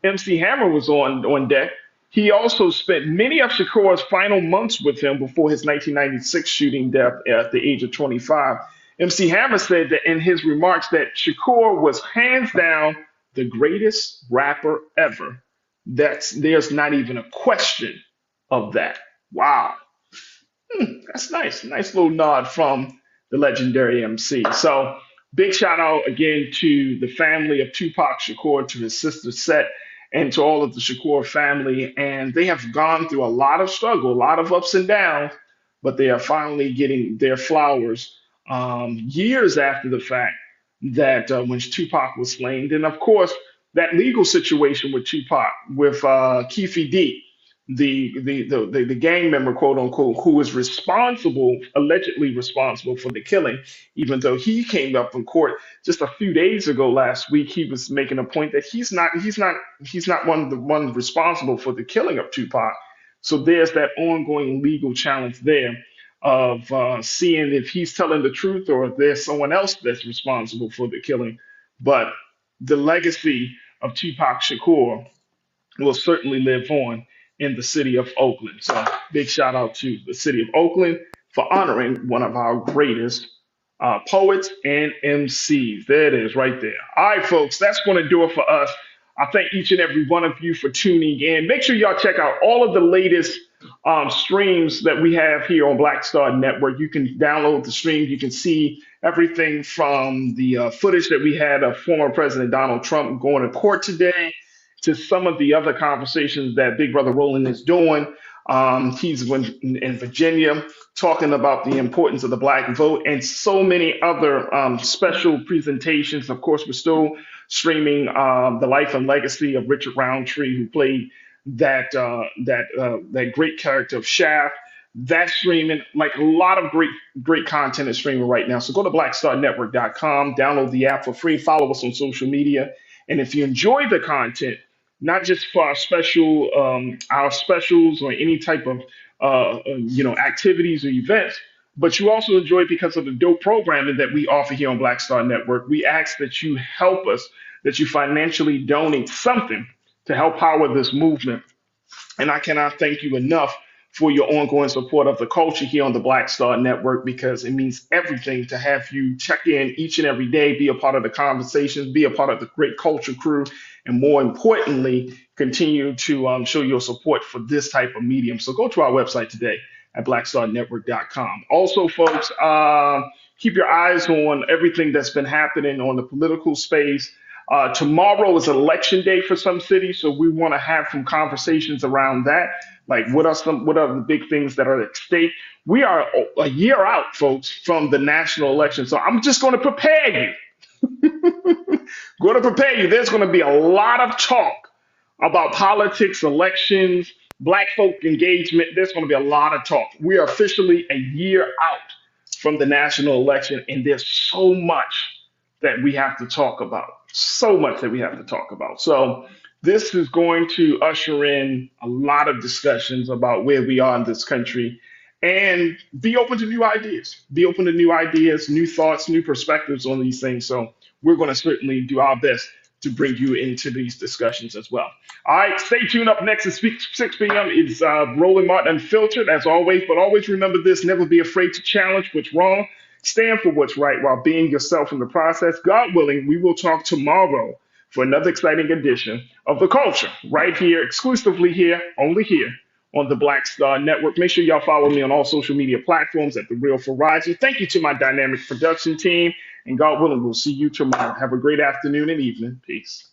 MC Hammer was on deck. He also spent many of Shakur's final months with him before his 1996 shooting death at the age of 25. MC Hammer said that in his remarks that Shakur was hands down the greatest rapper ever. There's not even a question of that. Wow. That's nice. Nice little nod from the legendary MC. So big shout out again to the family of Tupac Shakur, to his sister Set, and to all of the Shakur family. And they have gone through a lot of struggle, a lot of ups and downs, but they are finally getting their flowers years after the fact that when Tupac was slain. And of course, that legal situation with Tupac, with Keefe D, the gang member, quote unquote, who was allegedly responsible for the killing, even though he came up in court just a few days ago last week, he was making a point that he's not one responsible for the killing of Tupac. So there's that ongoing legal challenge there of seeing if he's telling the truth or if there's someone else that's responsible for the killing. But the legacy of Tupac Shakur will certainly live on in the city of Oakland. So big shout out to the city of Oakland for honoring one of our greatest poets and MCs. There it is right there. All right, folks, that's going to do it for us. I thank each and every one of you for tuning in. Make sure y'all check out all of the latest streams that we have here on Black Star Network. You can download the stream. You can see everything from the footage that we had of former President Donald Trump going to court today to some of the other conversations that Big Brother Roland is doing. He's in Virginia talking about the importance of the black vote and so many other special presentations. Of course, we're still streaming the life and legacy of Richard Roundtree, who played that great character of Shaft. That's streaming. Like a lot of great content is streaming right now. So go to blackstarnetwork.com, download the app for free, follow us on social media, and if you enjoy the content, not just for our specials or any type of activities or events, but you also enjoy it because of the dope programming that we offer here on Black Star Network. We ask that you help us, that you financially donate something to help power this movement. And I cannot thank you enough for your ongoing support of the culture here on the Black Star Network, because it means everything to have you check in each and every day, be a part of the conversations, be a part of the great culture crew, and more importantly, continue to show your support for this type of medium. So go to our website today at blackstarnetwork.com. Also, folks, keep your eyes on everything that's been happening on the political space. Tomorrow is election day for some cities, so we want to have some conversations around that. Like, what are the big things that are at stake? We are a year out, folks, from the national election, so I'm just going to prepare you. Going to prepare you. There's going to be a lot of talk about politics, elections, black folk engagement. There's going to be a lot of talk. We are officially a year out from the national election, and there's so much that we have to talk about. So much that we have to talk about. So this is going to usher in a lot of discussions about where we are in this country, and be open to new ideas. Be open to new ideas, new thoughts, new perspectives on these things. So we're going to certainly do our best to bring you into these discussions as well. All right, stay tuned. Up next at 6 p.m. It's Roland Martin Unfiltered, as always. But always remember this: never be afraid to challenge what's wrong. Stand for what's right while being yourself in the process. God willing, we will talk tomorrow for another exciting edition of The Culture, right here, exclusively here, only here on the Black Star Network. Make sure y'all follow me on all social media platforms at The Real Farajii. Thank you to my dynamic production team, and God willing, we'll see you tomorrow. Have a great afternoon and evening. Peace.